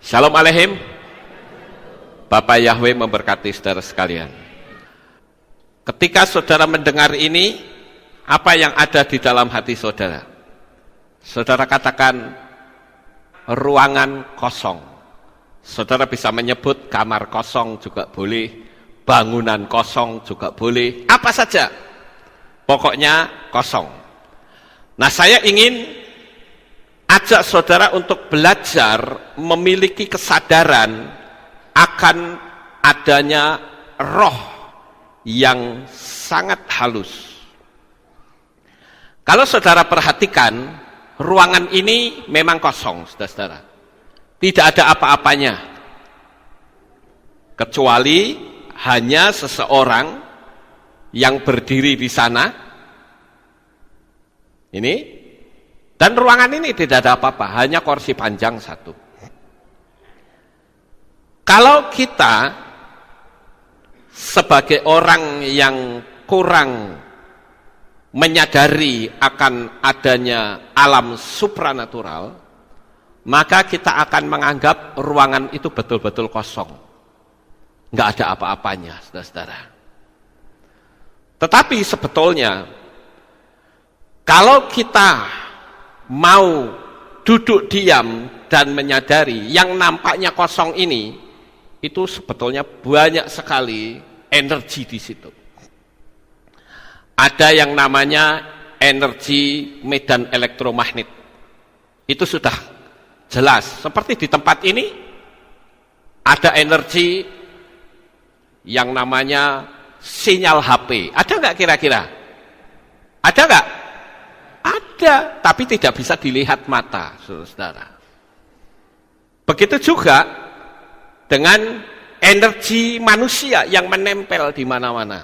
Shalom Aleihim. Bapak Yahweh memberkati saudara sekalian. Ketika saudara mendengar ini, apa yang ada di dalam hati saudara? Saudara katakan ruangan kosong. Saudara bisa menyebut kamar kosong juga boleh, bangunan kosong juga boleh, apa saja. Pokoknya kosong. Nah, saya ingin ajak saudara untuk belajar memiliki kesadaran akan adanya roh yang sangat halus. Kalau saudara perhatikan, ruangan ini memang kosong, saudara-saudara. Tidak ada apa-apanya. Kecuali hanya seseorang yang berdiri di sana. Ini. Dan ruangan ini tidak ada apa-apa, hanya kursi panjang satu. Kalau kita sebagai orang yang kurang menyadari akan adanya alam supranatural, maka kita akan menganggap ruangan itu betul-betul kosong. Nggak ada apa-apanya, saudara-saudara. Tetapi sebetulnya, kalau kita mau duduk diam dan menyadari yang nampaknya kosong ini, itu sebetulnya banyak sekali energi di situ. Ada yang namanya energi medan elektromagnet. Itu sudah jelas. Seperti di tempat ini, ada energi yang namanya sinyal HP. Ada nggak kira-kira? Ada nggak? Ada, tapi tidak bisa dilihat mata, saudara. Begitu juga dengan energi manusia yang menempel di mana-mana.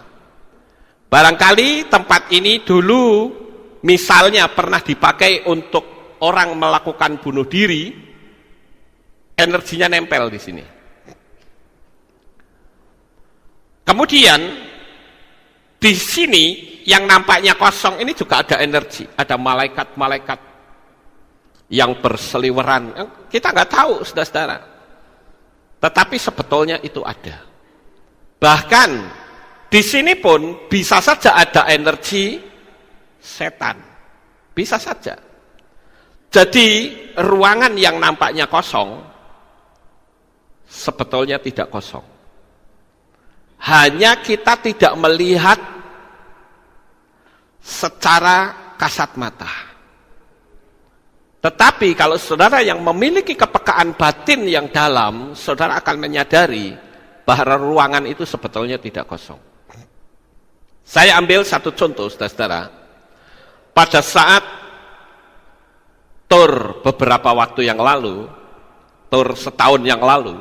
Barangkali tempat ini dulu misalnya pernah dipakai untuk orang melakukan bunuh diri, energinya nempel di sini. Kemudian di sini yang nampaknya kosong ini juga ada energi, ada malaikat-malaikat yang berseliweran. Kita nggak tahu, saudara-saudara. Tetapi sebetulnya itu ada. Bahkan di sini pun bisa saja ada energi setan. Bisa saja. Jadi ruangan yang nampaknya kosong sebetulnya tidak kosong. Hanya kita tidak melihat secara kasat mata. Tetapi kalau saudara yang memiliki kepekaan batin yang dalam, saudara akan menyadari bahwa ruangan itu sebetulnya tidak kosong. Saya ambil satu contoh, saudara-saudara. Pada saat tur beberapa waktu yang lalu, tur setahun yang lalu,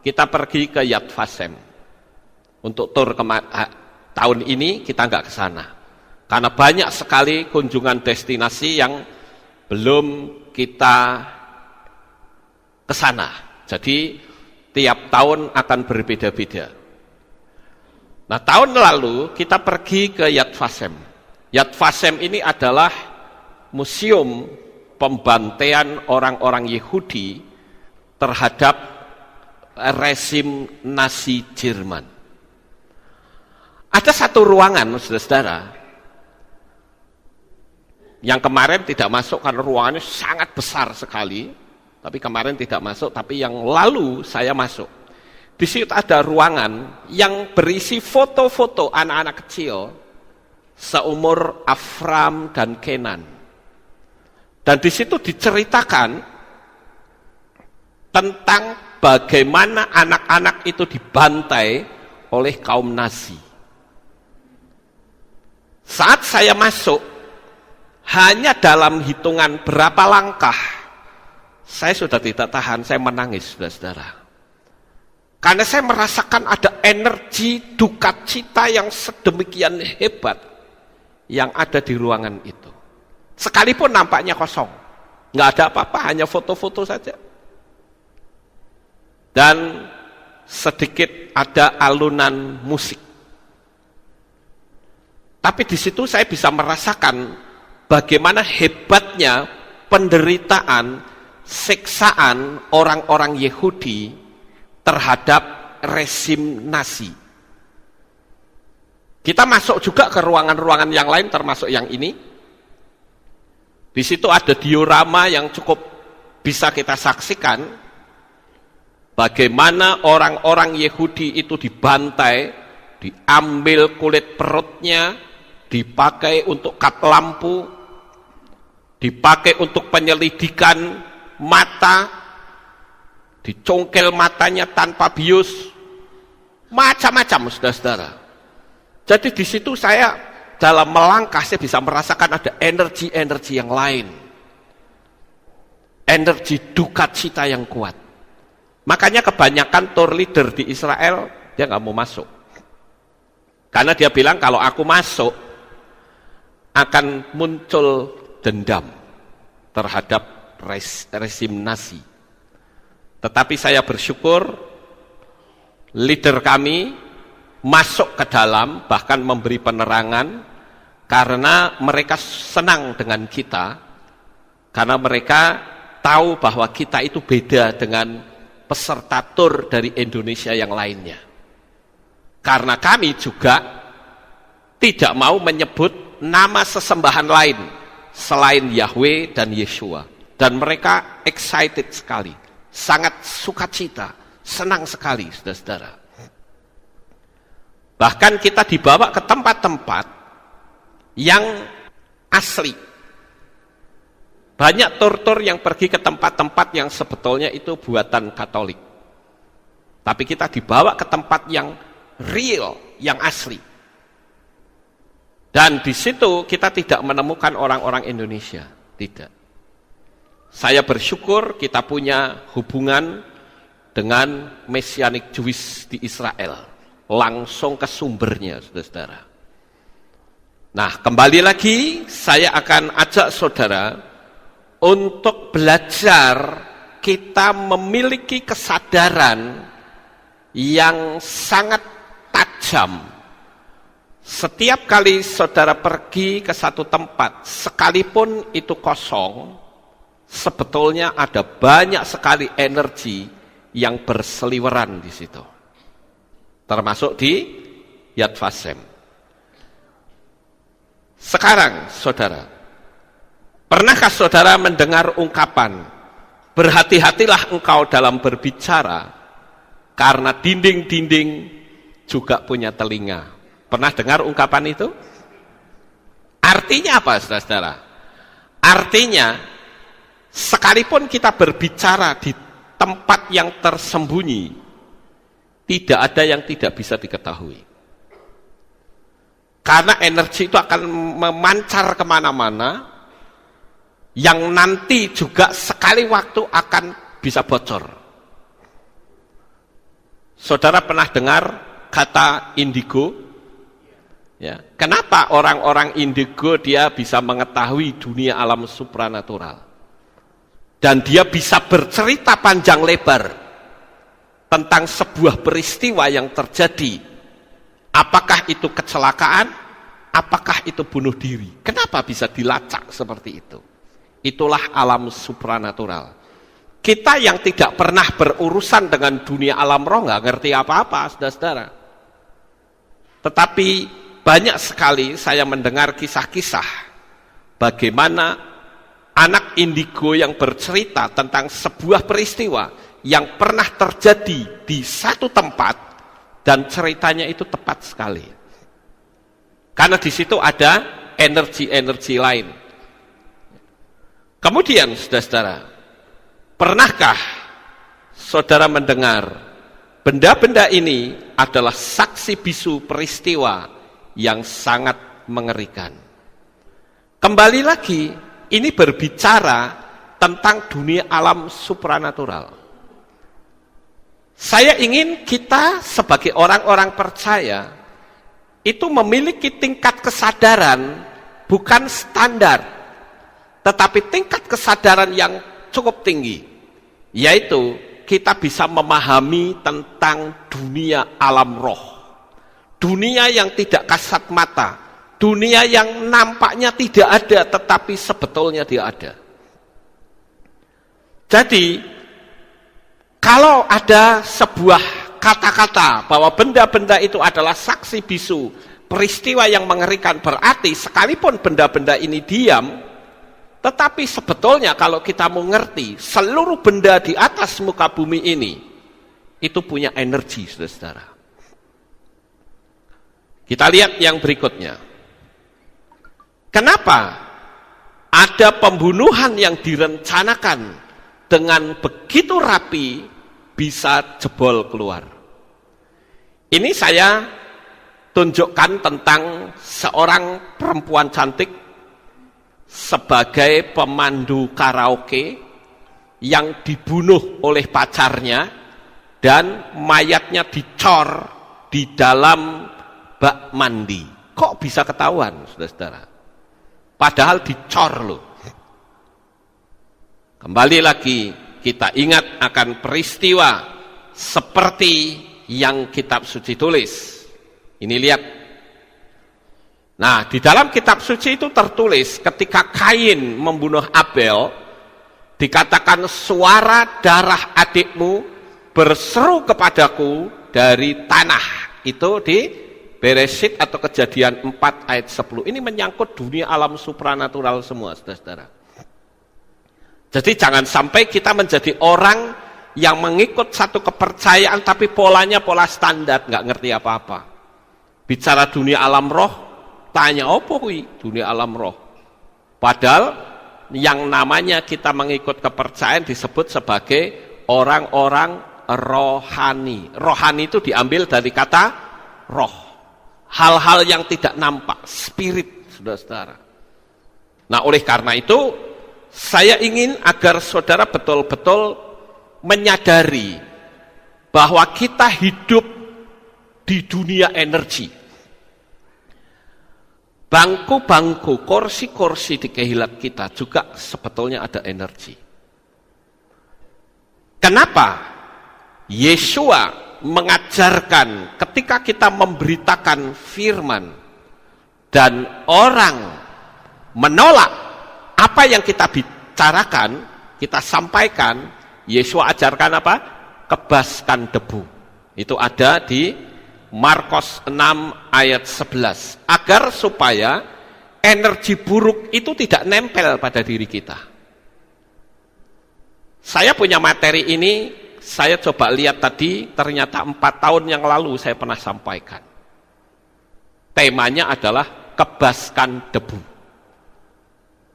kita pergi ke Yad Vashem. Untuk tur tahun ini kita nggak ke sana. Karena banyak sekali kunjungan destinasi yang belum kita ke sana. Jadi tiap tahun akan berbeda-beda. Nah, tahun lalu kita pergi ke Yad Vashem. Yad Vashem ini adalah museum pembantaian orang-orang Yahudi terhadap rezim Nazi Jerman. Ada satu ruangan, saudara-saudara, yang kemarin tidak masuk karena ruangannya sangat besar sekali, tapi kemarin tidak masuk, tapi yang lalu saya masuk. Di situ ada ruangan yang berisi foto-foto anak-anak kecil seumur Afram dan Kenan. Dan di situ diceritakan tentang bagaimana anak-anak itu dibantai oleh kaum Nazi. Saat saya masuk, hanya dalam hitungan berapa langkah, saya sudah tidak tahan, saya menangis, saudara-saudara. Karena saya merasakan ada energi duka cita yang sedemikian hebat yang ada di ruangan itu. Sekalipun nampaknya kosong, nggak ada apa-apa, hanya foto-foto saja. Dan sedikit ada alunan musik. Tapi di situ saya bisa merasakan bagaimana hebatnya penderitaan siksaan orang-orang Yahudi terhadap rezim Nazi. Kita masuk juga ke ruangan-ruangan yang lain termasuk yang ini. Di situ ada diorama yang cukup bisa kita saksikan bagaimana orang-orang Yahudi itu dibantai, diambil kulit perutnya, dipakai untuk kat lampu, dipakai untuk penyelidikan mata, dicongkel matanya tanpa bius, macam-macam saudara-saudara. Jadi di situ saya dalam melangkah saya bisa merasakan ada energi-energi yang lain, energi duka cita yang kuat. Makanya kebanyakan tour leader di Israel dia nggak mau masuk, karena dia bilang kalau aku masuk akan muncul dendam terhadap rezim Nazi. Tetapi saya bersyukur leader kami masuk ke dalam, bahkan memberi penerangan, karena mereka senang dengan kita, karena mereka tahu bahwa kita itu beda dengan peserta tur dari Indonesia yang lainnya. Karena kami juga tidak mau menyebut nama sesembahan lain selain Yahweh dan Yeshua. Dan mereka excited sekali, sangat sukacita, senang sekali saudara-saudara. Bahkan kita dibawa ke tempat-tempat yang asli. Banyak tur-tur yang pergi ke tempat-tempat yang sebetulnya itu buatan Katolik. Tapi kita dibawa ke tempat yang real, yang asli. Dan di situ kita tidak menemukan orang-orang Indonesia, tidak. Saya bersyukur kita punya hubungan dengan Messianic Jewish di Israel, langsung ke sumbernya, saudara-saudara. Nah, kembali lagi saya akan ajak saudara untuk belajar kita memiliki kesadaran yang sangat tajam. Setiap kali saudara pergi ke satu tempat, sekalipun itu kosong, sebetulnya ada banyak sekali energi yang berseliweran di situ. Termasuk di Yad Vashem. Sekarang, saudara, pernahkah saudara mendengar ungkapan, berhati-hatilah engkau dalam berbicara, karena dinding-dinding juga punya telinga. Pernah dengar ungkapan itu? Artinya apa, saudara-saudara? Artinya, sekalipun kita berbicara di tempat yang tersembunyi, tidak ada yang tidak bisa diketahui. Karena energi itu akan memancar kemana-mana, yang nanti juga sekali waktu akan bisa bocor. Saudara pernah dengar kata indigo? Ya, kenapa orang-orang indigo dia bisa mengetahui dunia alam supranatural? Dan dia bisa bercerita panjang lebar tentang sebuah peristiwa yang terjadi. Apakah itu kecelakaan? Apakah itu bunuh diri? Kenapa bisa dilacak seperti itu? Itulah alam supranatural. Kita yang tidak pernah berurusan dengan dunia alam roh nggak ngerti apa-apa, saudara-saudara. Tetapi banyak sekali saya mendengar kisah-kisah bagaimana anak indigo yang bercerita tentang sebuah peristiwa yang pernah terjadi di satu tempat, dan ceritanya itu tepat sekali. Karena di situ ada energi-energi lain. Kemudian, saudara-saudara, pernahkah saudara mendengar benda-benda ini adalah saksi bisu peristiwa yang sangat mengerikan? Kembali lagi, ini berbicara tentang dunia alam supranatural. Saya ingin kita sebagai orang-orang percaya itu memiliki tingkat kesadaran bukan standar, tetapi tingkat kesadaran yang cukup tinggi, yaitu kita bisa memahami tentang dunia alam roh, dunia yang tidak kasat mata, dunia yang nampaknya tidak ada tetapi sebetulnya dia ada. Jadi, kalau ada sebuah kata-kata bahwa benda-benda itu adalah saksi bisu, peristiwa yang mengerikan, berarti sekalipun benda-benda ini diam, tetapi sebetulnya kalau kita mengerti, seluruh benda di atas muka bumi ini, itu punya energi, saudara-saudara. Kita lihat yang berikutnya. Kenapa ada pembunuhan yang direncanakan dengan begitu rapi bisa jebol keluar? Ini saya tunjukkan tentang seorang perempuan cantik sebagai pemandu karaoke yang dibunuh oleh pacarnya dan mayatnya dicor di dalam bak mandi. Kok bisa ketahuan, saudara-saudara? Padahal dicor loh. Kembali lagi kita ingat akan peristiwa seperti yang kitab suci tulis. Ini lihat. Nah, di dalam kitab suci itu tertulis ketika Kain membunuh Abel, dikatakan suara darah adikmu berseru kepadaku dari tanah. Itu di Bereshit atau Kejadian 4 ayat 10. Ini menyangkut dunia alam supranatural semua, saudara-saudara. Jadi jangan sampai kita menjadi orang yang mengikut satu kepercayaan tapi polanya pola standar, nggak ngerti apa-apa. Bicara dunia alam roh, tanya apa kuwi dunia alam roh. Padahal yang namanya kita mengikut kepercayaan disebut sebagai orang-orang rohani. Rohani itu diambil dari kata roh. Hal-hal yang tidak nampak, spirit, saudara-saudara. Nah, oleh karena itu, saya ingin agar saudara betul-betul menyadari bahwa kita hidup di dunia energi. Bangku-bangku, kursi-kursi di kehilat kita juga sebetulnya ada energi. Kenapa? Yesua mengajarkan ketika kita memberitakan firman dan orang menolak apa yang kita bicarakan, kita sampaikan, Yesus ajarkan apa? Kebaskan debu. Itu ada di Markus 6 ayat 11. Agar supaya energi buruk itu tidak nempel pada diri kita. Saya punya materi ini, saya coba lihat tadi, ternyata 4 tahun yang lalu saya pernah sampaikan. Temanya adalah kebaskan debu.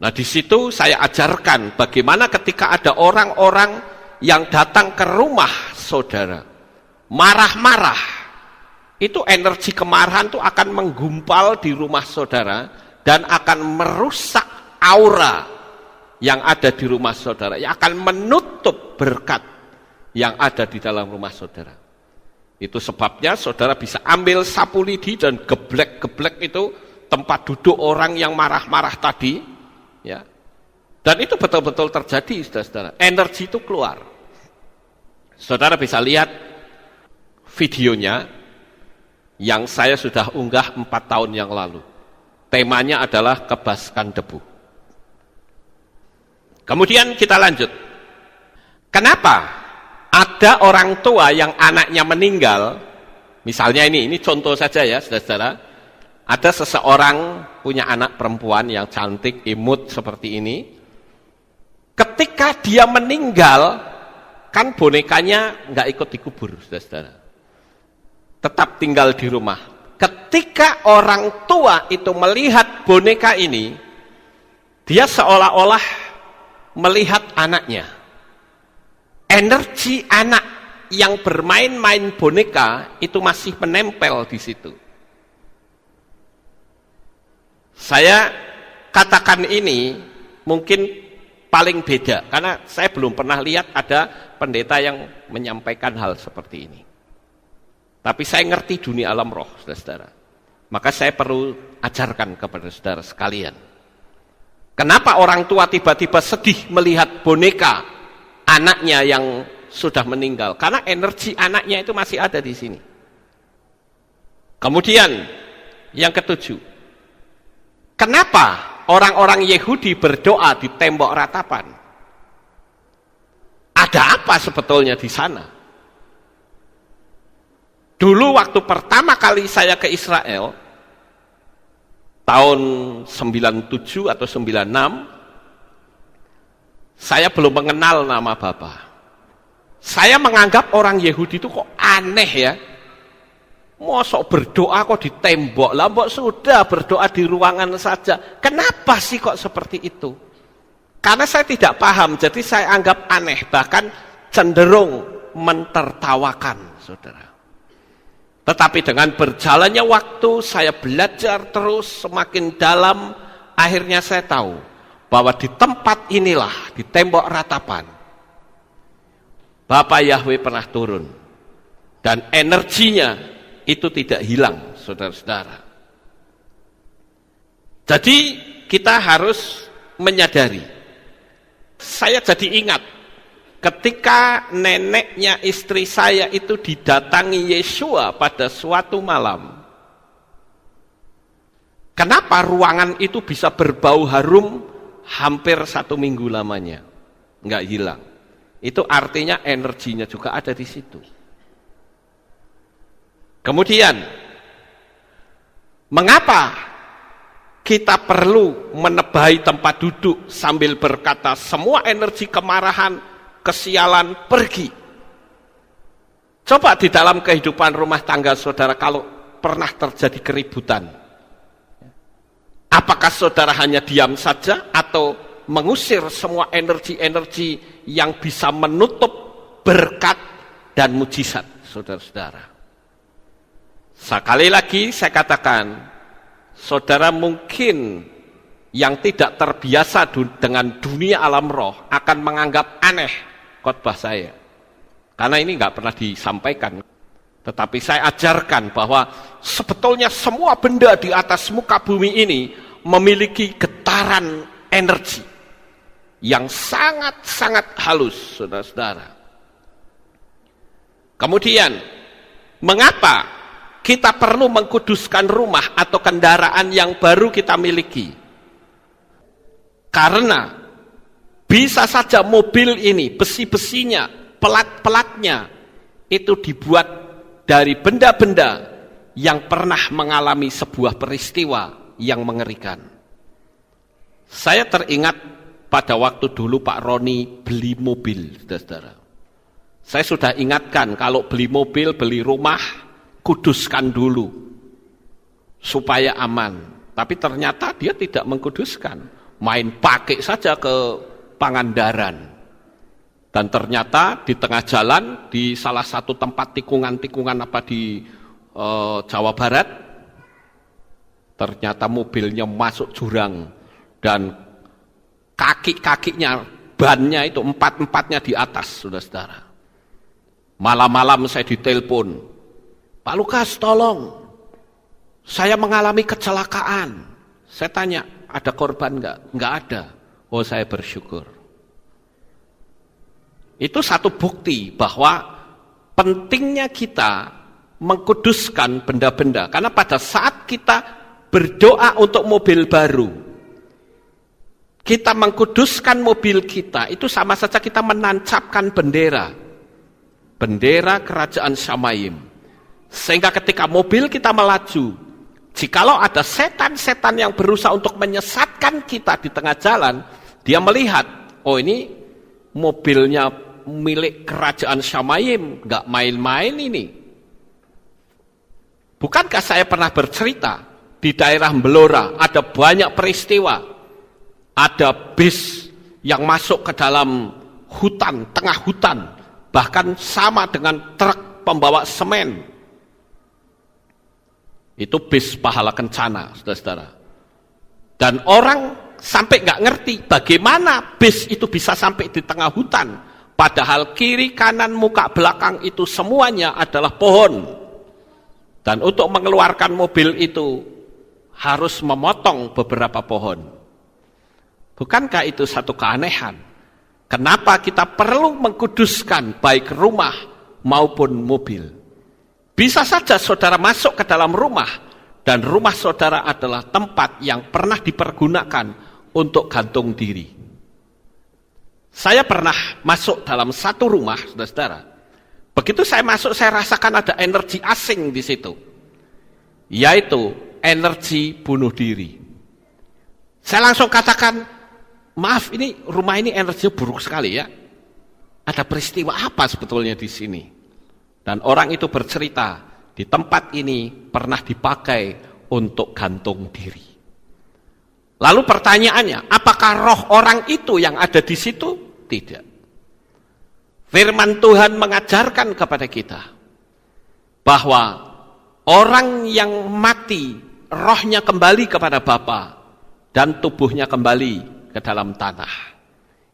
Nah, di situ saya ajarkan bagaimana ketika ada orang-orang yang datang ke rumah saudara, marah-marah, itu energi kemarahan itu akan menggumpal di rumah saudara dan akan merusak aura yang ada di rumah saudara, yang akan menutup berkat yang ada di dalam rumah saudara. Itu sebabnya saudara bisa ambil sapu lidi dan geblek-geblek itu tempat duduk orang yang marah-marah tadi, ya. Dan itu betul-betul terjadi, saudara-saudara. Energi itu keluar. Saudara bisa lihat videonya yang saya sudah unggah 4 tahun yang lalu. Temanya adalah kebaskan debu. Kemudian kita lanjut. Kenapa ada orang tua yang anaknya meninggal? Misalnya ini contoh saja ya, saudara-saudara. Ada seseorang punya anak perempuan yang cantik, imut seperti ini. Ketika dia meninggal, kan bonekanya nggak ikut dikubur, saudara-saudara. Tetap tinggal di rumah. Ketika orang tua itu melihat boneka ini, dia seolah-olah melihat anaknya. Energi anak yang bermain-main boneka itu masih menempel di situ. Saya katakan ini mungkin paling beda, karena saya belum pernah lihat ada pendeta yang menyampaikan hal seperti ini. Tapi saya ngerti dunia alam roh, saudara-saudara. Maka saya perlu ajarkan kepada saudara sekalian. Kenapa orang tua tiba-tiba sedih melihat boneka anaknya yang sudah meninggal? Karena energi anaknya itu masih ada di sini. Kemudian yang ketujuh, kenapa orang-orang Yahudi berdoa di tembok ratapan? Ada apa sebetulnya di sana? Dulu waktu pertama kali saya ke Israel, tahun 97 atau 96, saya belum mengenal nama Bapak. Saya menganggap orang Yahudi itu kok aneh ya. Mosok berdoa kok di tembok, lah mbok sudah berdoa di ruangan saja. Kenapa sih kok seperti itu? Karena saya tidak paham, jadi saya anggap aneh, bahkan cenderung mentertawakan, saudara. Tetapi dengan berjalannya waktu, saya belajar terus semakin dalam, akhirnya saya tahu bahwa di tempat inilah, di tembok ratapan, Bapak Yahweh pernah turun. Dan energinya itu tidak hilang, saudara-saudara. Jadi kita harus menyadari. Saya jadi ingat ketika neneknya istri saya itu didatangi Yeshua pada suatu malam. Kenapa ruangan itu bisa berbau harum hampir 1 minggu lamanya? Enggak hilang. Itu artinya energinya juga ada di situ. Kemudian, mengapa kita perlu menebahi tempat duduk sambil berkata semua energi kemarahan, kesialan pergi? Coba di dalam kehidupan rumah tangga saudara, kalau pernah terjadi keributan, apakah saudara hanya diam saja atau mengusir semua energi-energi yang bisa menutup berkat dan mujizat saudara-saudara? Sekali lagi saya katakan, saudara mungkin yang tidak terbiasa dengan dunia alam roh akan menganggap aneh khotbah saya. Karena ini nggak pernah disampaikan. Tetapi saya ajarkan bahwa sebetulnya semua benda di atas muka bumi ini memiliki getaran energi yang sangat-sangat halus, saudara-saudara. Kemudian, mengapa kita perlu mengkuduskan rumah atau kendaraan yang baru kita miliki? Karena bisa saja mobil ini, besi-besinya, pelat-pelatnya itu dibuat dari benda-benda yang pernah mengalami sebuah peristiwa yang mengerikan. Saya teringat pada waktu dulu Pak Roni beli mobil, saudara-saudara. Saya sudah ingatkan kalau beli mobil, beli rumah, kuduskan dulu supaya aman. Tapi ternyata dia tidak mengkuduskan, main pakai saja ke Pangandaran. Dan ternyata di tengah jalan, di salah satu tempat tikungan-tikungan di Jawa Barat, ternyata mobilnya masuk jurang dan kaki-kakinya, bannya itu empat-empatnya di atas, saudara-saudara. Malam-malam saya ditelepon, Pak Lukas, tolong, saya mengalami kecelakaan. Saya tanya, ada korban enggak? Enggak ada. Oh, saya bersyukur. Itu satu bukti bahwa pentingnya kita mengkuduskan benda-benda. Karena pada saat kita berdoa untuk mobil baru, kita mengkuduskan mobil kita, itu sama saja kita menancapkan bendera. Bendera kerajaan Shamayim. Sehingga ketika mobil kita melaju, jikalau ada setan-setan yang berusaha untuk menyesatkan kita di tengah jalan, dia melihat, oh ini mobilnya milik kerajaan Shamayim, nggak main-main ini. Bukankah saya pernah bercerita, di daerah Belora ada banyak peristiwa, ada bis yang masuk ke dalam hutan, tengah hutan, bahkan sama dengan truk pembawa semen. Itu bis pahala kencana, saudara-saudara. Dan orang sampai nggak ngerti bagaimana bis itu bisa sampai di tengah hutan. Padahal kiri, kanan, muka, belakang itu semuanya adalah pohon. Dan untuk mengeluarkan mobil itu harus memotong beberapa pohon. Bukankah itu satu keanehan? Kenapa kita perlu mengkuduskan baik rumah maupun mobil? Bisa saja saudara masuk ke dalam rumah, dan rumah saudara adalah tempat yang pernah dipergunakan untuk gantung diri. Saya pernah masuk dalam satu rumah, saudara-saudara. Begitu saya masuk, saya rasakan ada energi asing di situ. Yaitu energi bunuh diri. Saya langsung katakan, maaf, ini rumah ini energinya buruk sekali ya. Ada peristiwa apa sebetulnya di sini? Dan orang itu bercerita, di tempat ini pernah dipakai untuk gantung diri. Lalu pertanyaannya, apakah roh orang itu yang ada di situ? Tidak. Firman Tuhan mengajarkan kepada kita bahwa orang yang mati, rohnya kembali kepada Bapa dan tubuhnya kembali ke dalam tanah.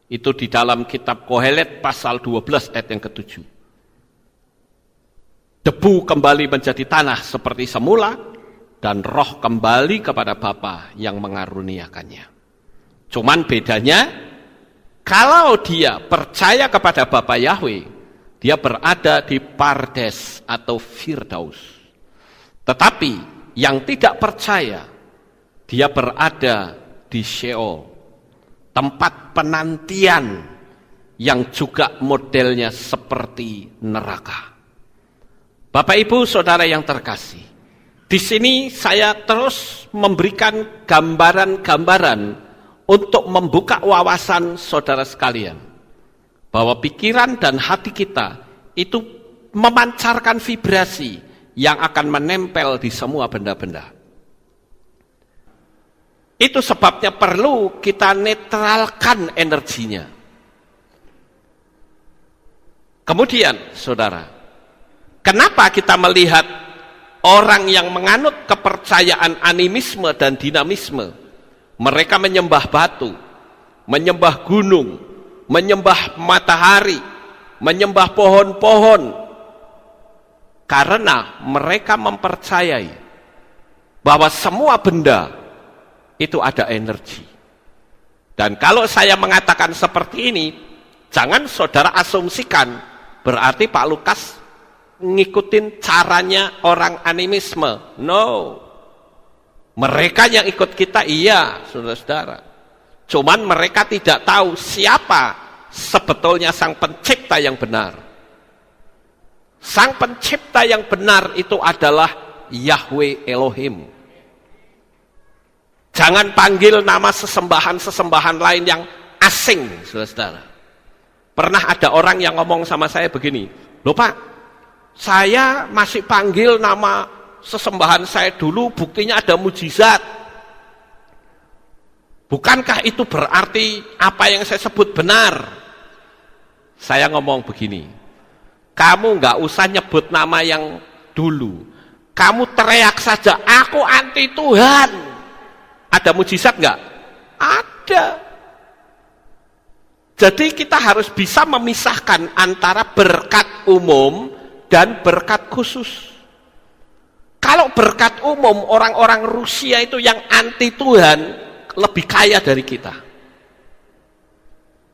Itu di dalam kitab Kohelet pasal 12 ayat yang ke-7. Debu kembali menjadi tanah seperti semula, dan roh kembali kepada Bapa yang mengaruniakannya. Cuman bedanya, kalau dia percaya kepada Bapa Yahweh, dia berada di Pardes atau Firdaus. Tetapi yang tidak percaya, dia berada di Sheol, tempat penantian yang juga modelnya seperti neraka. Bapak Ibu Saudara yang terkasih, di sini saya terus memberikan gambaran-gambaran untuk membuka wawasan saudara sekalian, bahwa pikiran dan hati kita itu memancarkan vibrasi yang akan menempel di semua benda-benda. Itu sebabnya perlu kita netralkan energinya. Kemudian, saudara, kenapa kita melihat orang yang menganut kepercayaan animisme dan dinamisme, mereka menyembah batu, menyembah gunung, menyembah matahari, menyembah pohon-pohon, karena mereka mempercayai bahwa semua benda itu ada energi. Dan kalau saya mengatakan seperti ini, jangan saudara asumsikan berarti Pak Lukas ngikutin caranya orang animisme. No. Mereka yang ikut kita, iya, saudara-saudara. Cuman mereka tidak tahu siapa sebetulnya sang pencipta yang benar. Sang pencipta yang benar itu adalah Yahweh Elohim. Jangan panggil nama sesembahan-sesembahan lain yang asing, saudara-saudara. Pernah ada orang yang ngomong sama saya begini, loh Pak, saya masih panggil nama sesembahan saya dulu, buktinya ada mujizat. Bukankah itu berarti apa yang saya sebut benar? Saya ngomong begini, kamu nggak usah nyebut nama yang dulu. Kamu teriak saja, aku anti Tuhan. Ada mujizat nggak? Ada. Jadi kita harus bisa memisahkan antara berkat umum dan berkat khusus. Kalau berkat umum, orang-orang Rusia itu yang anti Tuhan lebih kaya dari kita.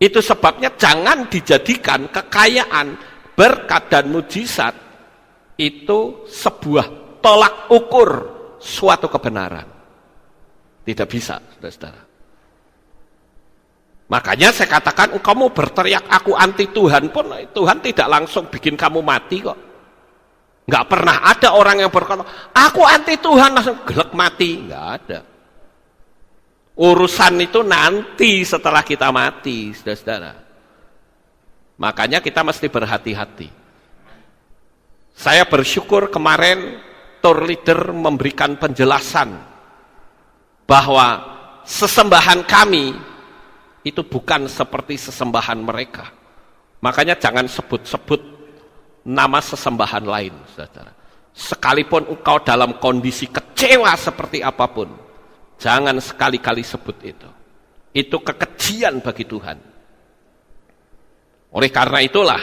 Itu sebabnya jangan dijadikan kekayaan, berkat dan mujizat itu sebuah tolak ukur suatu kebenaran. Tidak bisa, saudara-saudara. Makanya saya katakan, kamu berteriak aku anti Tuhan pun, Tuhan tidak langsung bikin kamu mati kok. Nggak pernah ada orang yang berkata, aku anti Tuhan, langsung gelek mati. Nggak ada. Urusan itu nanti setelah kita mati, saudara-saudara. Makanya kita mesti berhati-hati. Saya bersyukur kemarin tour leader memberikan penjelasan bahwa sesembahan kami itu bukan seperti sesembahan mereka. Makanya jangan sebut-sebut nama sesembahan lain, saudara. Sekalipun engkau dalam kondisi kecewa seperti apapun, jangan sekali-kali sebut itu. Itu kekejian bagi Tuhan. Oleh karena itulah,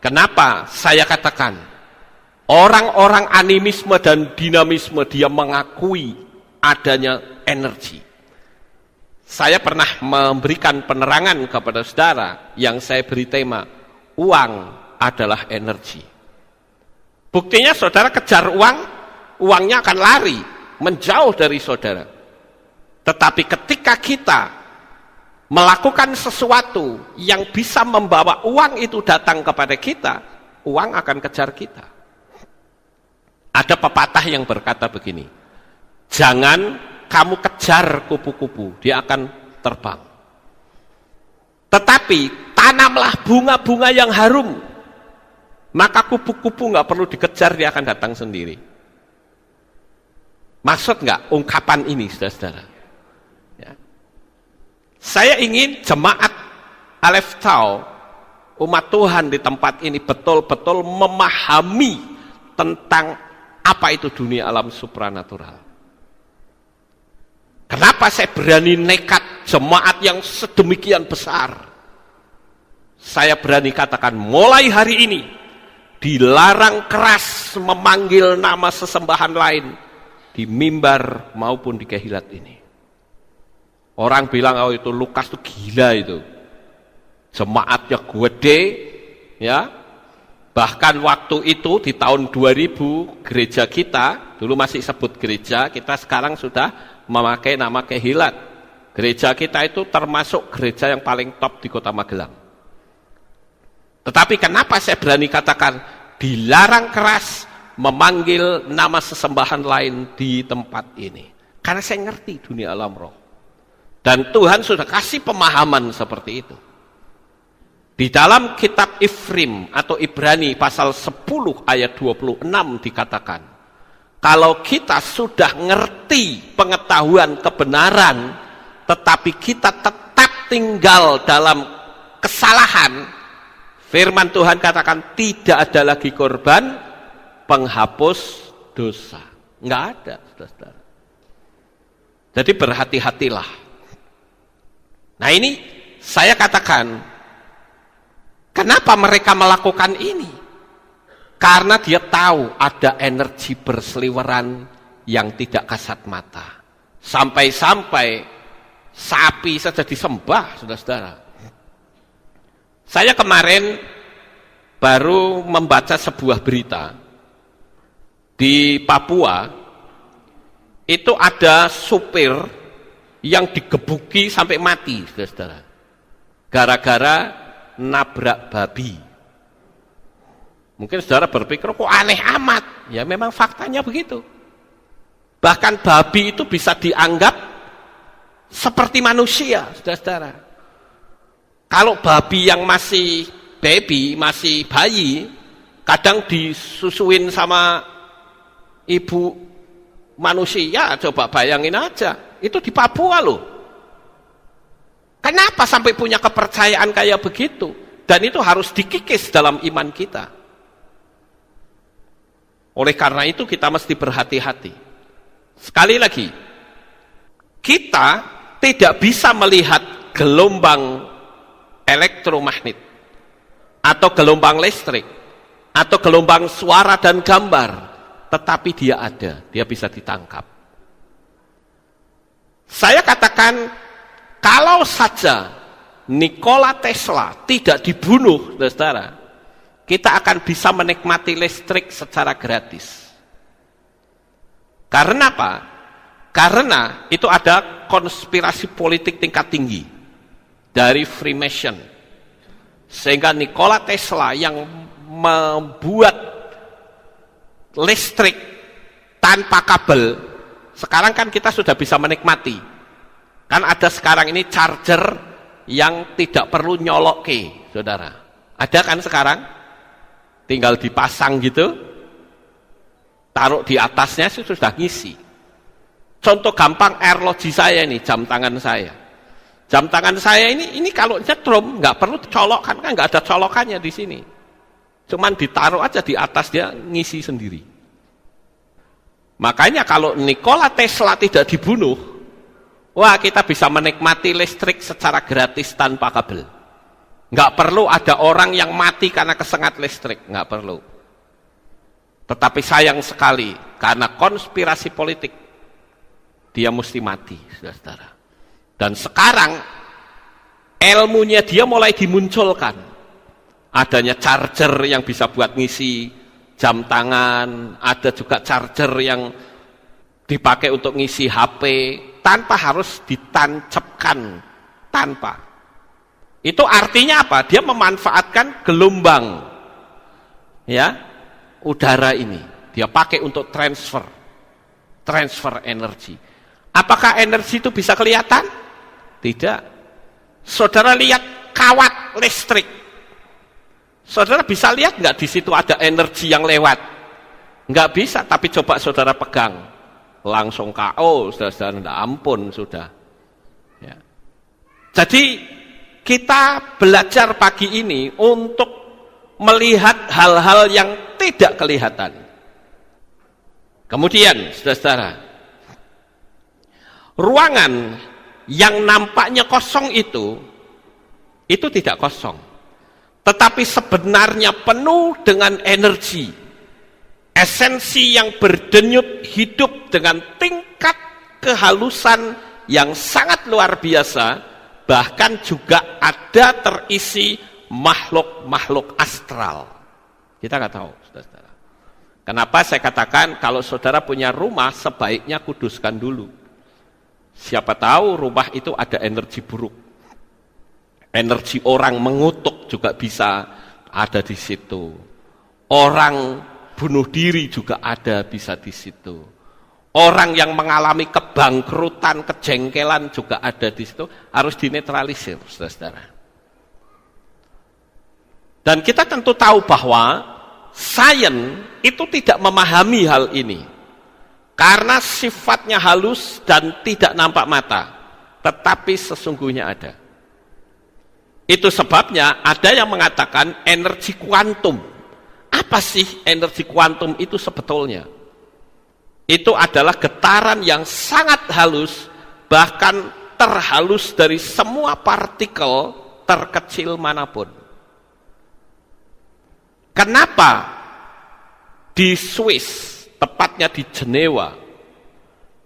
kenapa saya katakan, orang-orang animisme dan dinamisme dia mengakui adanya energi. Saya pernah memberikan penerangan kepada saudara yang saya beri tema, uang adalah energi. Buktinya saudara kejar uang, uangnya akan lari, menjauh dari saudara. Tetapi ketika kita melakukan sesuatu yang bisa membawa uang itu datang kepada kita, uang akan kejar kita. Ada pepatah yang berkata begini, jangan kamu kejar kupu-kupu, dia akan terbang. Tetapi tanamlah bunga-bunga yang harum, maka kupu-kupu nggak perlu dikejar, dia akan datang sendiri. Maksud nggak ungkapan ini, saudara-saudara? Ya. Saya ingin jemaat Aleph Tau, umat Tuhan di tempat ini betul-betul memahami tentang apa itu dunia alam supranatural. Kenapa saya berani nekat jemaat yang sedemikian besar? Saya berani katakan mulai hari ini dilarang keras memanggil nama sesembahan lain di mimbar maupun di kehilat ini. Orang bilang, oh itu Lukas itu gila itu. Jemaatnya gede, ya. Bahkan waktu itu di tahun 2000 gereja kita, dulu masih sebut gereja, kita sekarang sudah memakai nama kehilat. Gereja kita itu termasuk gereja yang paling top di Kota Magelang. Tetapi kenapa saya berani katakan dilarang keras memanggil nama sesembahan lain di tempat ini? Karena saya ngerti dunia alam roh. Dan Tuhan sudah kasih pemahaman seperti itu. Di dalam kitab Ifrim atau Ibrani pasal 10 ayat 26 dikatakan, kalau kita sudah ngerti pengetahuan kebenaran, tetapi kita tetap tinggal dalam kesalahan, firman Tuhan katakan tidak ada lagi korban penghapus dosa. Nggak ada, saudara-saudara. Jadi berhati-hatilah. Nah ini saya katakan, kenapa mereka melakukan ini? Karena dia tahu ada energi berseliweran yang tidak kasat mata. Sampai-sampai sapi saja disembah, saudara-saudara. Saya kemarin baru membaca sebuah berita. Di Papua, itu ada supir yang digebuki sampai mati, saudara-saudara. Gara-gara nabrak babi. Mungkin saudara berpikir, kok aneh amat? Ya memang faktanya begitu. Bahkan babi itu bisa dianggap seperti manusia, saudara-saudara. Kalau babi yang masih baby, masih bayi, kadang disusuin sama ibu manusia, coba bayangin aja. Itu di Papua loh. Kenapa sampai punya kepercayaan kayak begitu? Dan itu harus dikikis dalam iman kita. Oleh karena itu kita mesti berhati-hati. Sekali lagi, kita tidak bisa melihat gelombang elektromagnet atau gelombang listrik atau gelombang suara dan gambar, tetapi dia ada, dia bisa ditangkap. Saya katakan, kalau saja Nikola Tesla tidak dibunuh, saudara, kita akan bisa menikmati listrik secara gratis. Karena apa? Karena itu ada konspirasi politik tingkat tinggi dari Freemason. Sehingga Nikola Tesla yang membuat listrik tanpa kabel, sekarang kan kita sudah bisa menikmati. Kan ada sekarang ini charger yang tidak perlu nyolok ke, saudara. Ada kan sekarang? Tinggal dipasang gitu, taruh di atasnya sudah ngisi. Contoh gampang Airlogi saya ini, jam tangan saya. Jam tangan saya ini kalau nyetrum nggak perlu colok, kan nggak ada colokannya di sini. Cuman ditaruh aja di atas, dia ngisi sendiri. Makanya kalau Nikola Tesla tidak dibunuh, wah kita bisa menikmati listrik secara gratis tanpa kabel. Nggak perlu ada orang yang mati karena kesengat listrik, nggak perlu. Tetapi sayang sekali, karena konspirasi politik, dia mesti mati, saudara-saudara. Dan sekarang, ilmunya dia mulai dimunculkan. Adanya charger yang bisa buat ngisi jam tangan, ada juga charger yang dipakai untuk ngisi HP, tanpa harus ditancapkan tanpa. Itu artinya apa? Dia memanfaatkan gelombang ya udara ini. Dia pakai untuk transfer energi. Apakah energi itu bisa kelihatan? Tidak. Saudara lihat kawat listrik. Saudara bisa lihat nggak di situ ada energi yang lewat? Nggak bisa, tapi coba saudara pegang, langsung KO, saudara, ampun sudah. Ya. Jadi kita belajar pagi ini untuk melihat hal-hal yang tidak kelihatan. Kemudian, saudara, ruangan yang nampaknya kosong itu tidak kosong, tetapi sebenarnya penuh dengan energi, esensi yang berdenyut hidup dengan tingkat kehalusan yang sangat luar biasa. Bahkan juga ada terisi makhluk-makhluk astral. Kita nggak tahu, saudara. Kenapa saya katakan kalau saudara punya rumah sebaiknya kuduskan dulu. Siapa tahu rumah itu ada energi buruk. Energi orang mengutuk juga bisa ada di situ. Orang bunuh diri juga ada bisa di situ. Orang yang mengalami kebangkrutan, kejengkelan juga ada di situ, harus dinetralisir, saudara. Dan kita tentu tahu bahwa sains itu tidak memahami hal ini, karena sifatnya halus dan tidak nampak mata, tetapi sesungguhnya ada. Itu sebabnya ada yang mengatakan energi kuantum. Apa sih energi kuantum itu sebetulnya? Itu adalah getaran yang sangat halus, bahkan terhalus dari semua partikel terkecil manapun. Kenapa di Swiss, tepatnya di Jenewa,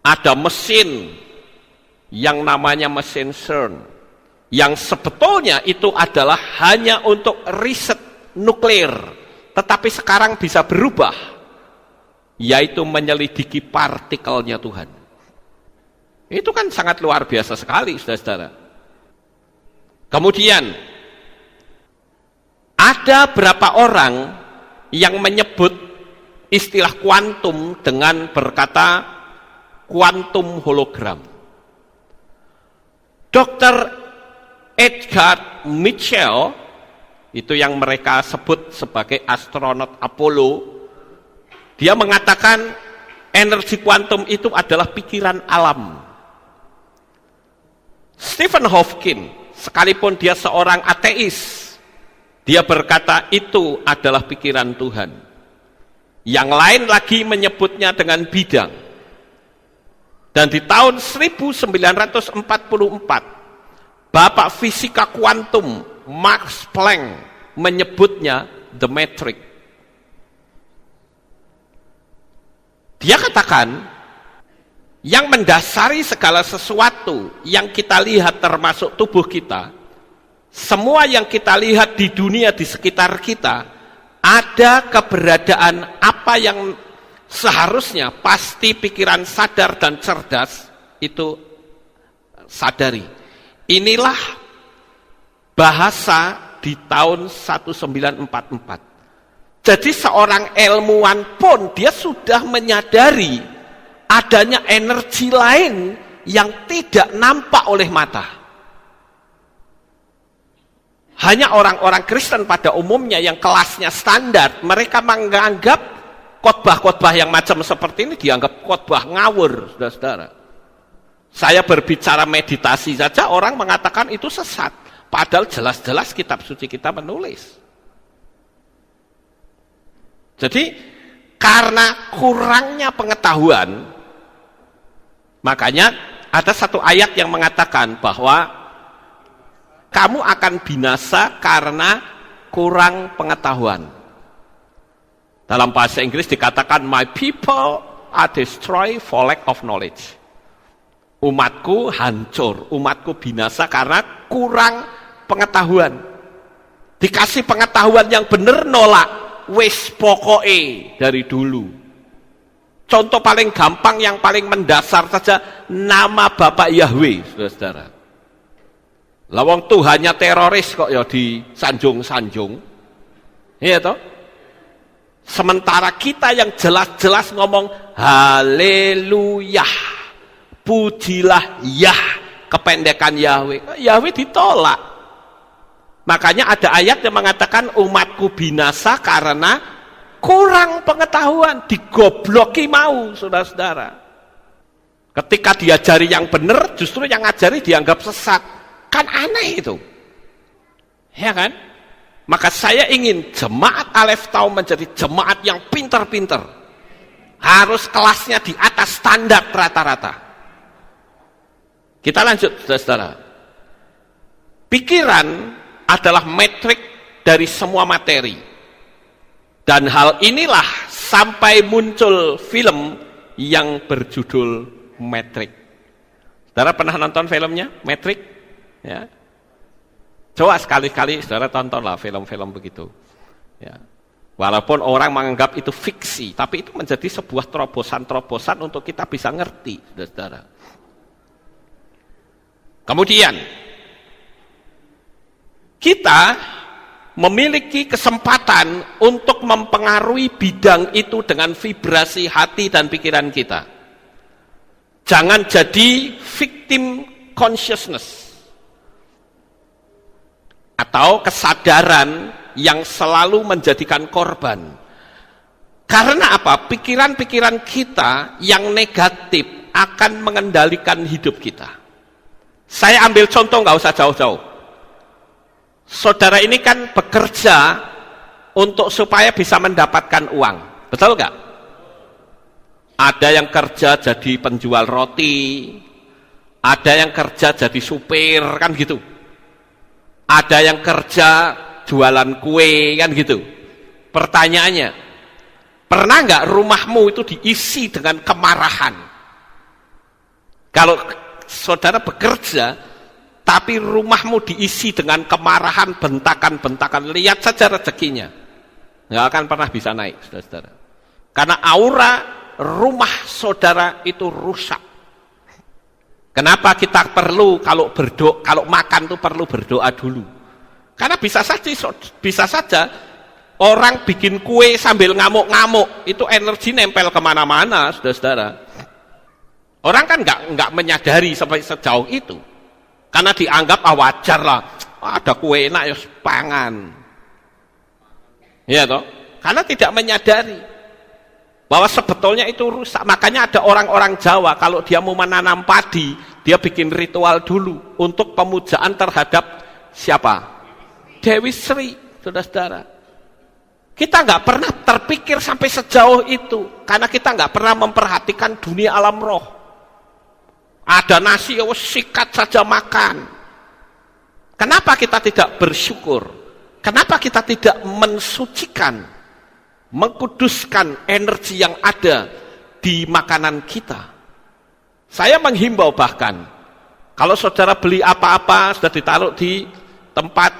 ada mesin yang namanya mesin CERN, yang sebetulnya itu adalah hanya untuk riset nuklir, tetapi sekarang bisa berubah, yaitu menyelidiki partikelnya Tuhan. Itu kan sangat luar biasa sekali, saudara-saudara. Kemudian ada berapa orang yang menyebut istilah kuantum dengan berkata kuantum hologram. Dr. Edgar Mitchell, itu yang mereka sebut sebagai astronot Apollo, dia mengatakan energi kuantum itu adalah pikiran alam. Stephen Hawking, sekalipun dia seorang ateis, dia berkata itu adalah pikiran Tuhan. Yang lain lagi menyebutnya dengan bidang. Dan di tahun 1944, Bapak fisika kuantum Max Planck menyebutnya the matrix. Dia katakan, yang mendasari segala sesuatu yang kita lihat termasuk tubuh kita, semua yang kita lihat di dunia di sekitar kita, ada keberadaan apa yang seharusnya pasti pikiran sadar dan cerdas itu sadari. Inilah bahasa di tahun 1944. Jadi seorang ilmuwan pun dia sudah menyadari adanya energi lain yang tidak nampak oleh mata. Hanya orang-orang Kristen pada umumnya yang kelasnya standar, mereka menganggap khotbah-khotbah yang macam seperti ini dianggap khotbah ngawur, saudara-saudara. Saya berbicara meditasi saja orang mengatakan itu sesat, padahal jelas-jelas kitab suci kita menulis. Jadi karena kurangnya pengetahuan, makanya ada satu ayat yang mengatakan bahwa kamu akan binasa karena kurang pengetahuan. Dalam bahasa Inggris dikatakan, my people are destroyed for lack of knowledge. Umatku hancur, umatku binasa karena kurang pengetahuan. Dikasih pengetahuan yang benar nolak. Wis pokoke dari dulu. Contoh paling gampang yang paling mendasar saja, nama Bapak Yahweh, saudara-saudara. Lawang Tuhannya teroris kok ya disanjung-sanjung. Iya toh? Sementara kita yang jelas-jelas ngomong haleluya, pujilah Yah, kependekan Yahweh. Yahweh ditolak. Makanya ada ayat yang mengatakan umatku binasa karena kurang pengetahuan, digobloki mau, saudara-saudara. Ketika diajari yang benar, justru yang ngajari dianggap sesat. Kan aneh itu. Ya kan? Maka saya ingin jemaat Aleph Tau menjadi jemaat yang pintar-pintar. Harus kelasnya di atas standar rata-rata. Kita lanjut, saudara-saudara. Pikiran adalah metrik dari semua materi. Dan hal inilah sampai muncul film yang berjudul Matrix. Saudara pernah nonton filmnya Matrix? Ya. Coba sekali-kali saudara tontonlah film-film begitu. Ya. Walaupun orang menganggap itu fiksi, tapi itu menjadi sebuah terobosan-terobosan untuk kita bisa ngerti, saudara. Kemudian kita memiliki kesempatan untuk mempengaruhi bidang itu dengan vibrasi hati dan pikiran kita. Jangan jadi victim consciousness atau kesadaran yang selalu menjadikan korban. Karena apa? Pikiran-pikiran kita yang negatif akan mengendalikan hidup kita. Saya ambil contoh, nggak usah jauh-jauh. Saudara ini kan bekerja untuk supaya bisa mendapatkan uang, betul nggak? Ada yang kerja jadi penjual roti, ada yang kerja jadi supir, kan gitu. Ada yang kerja jualan kue, kan gitu. Pertanyaannya, pernah nggak rumahmu itu diisi dengan kemarahan? Kalau saudara bekerja, tapi rumahmu diisi dengan kemarahan, bentakan-bentakan, lihat saja rezekinya. Nggak akan pernah bisa naik, saudara-saudara. Karena aura rumah saudara itu rusak. Kenapa kita perlu kalau makan itu perlu berdoa dulu? Karena bisa saja orang bikin kue sambil ngamuk-ngamuk, itu energi nempel kemana-mana, saudara-saudara. Orang kan nggak menyadari sampai sejauh itu, karena dianggap wajar lah, ada kue enak ya pangan, ya toh? Karena tidak menyadari bahwa sebetulnya itu rusak. Makanya ada orang-orang Jawa kalau dia mau menanam padi, dia bikin ritual dulu untuk pemujaan terhadap siapa? Dewi Sri, saudara-saudara. Kita nggak pernah terpikir sampai sejauh itu, karena kita nggak pernah memperhatikan dunia alam roh. Ada nasi, sikat saja makan. Kenapa kita tidak bersyukur? Kenapa kita tidak mensucikan, mengkuduskan energi yang ada di makanan kita? Saya menghimbau bahkan, kalau saudara beli apa-apa sudah ditaruh di tempat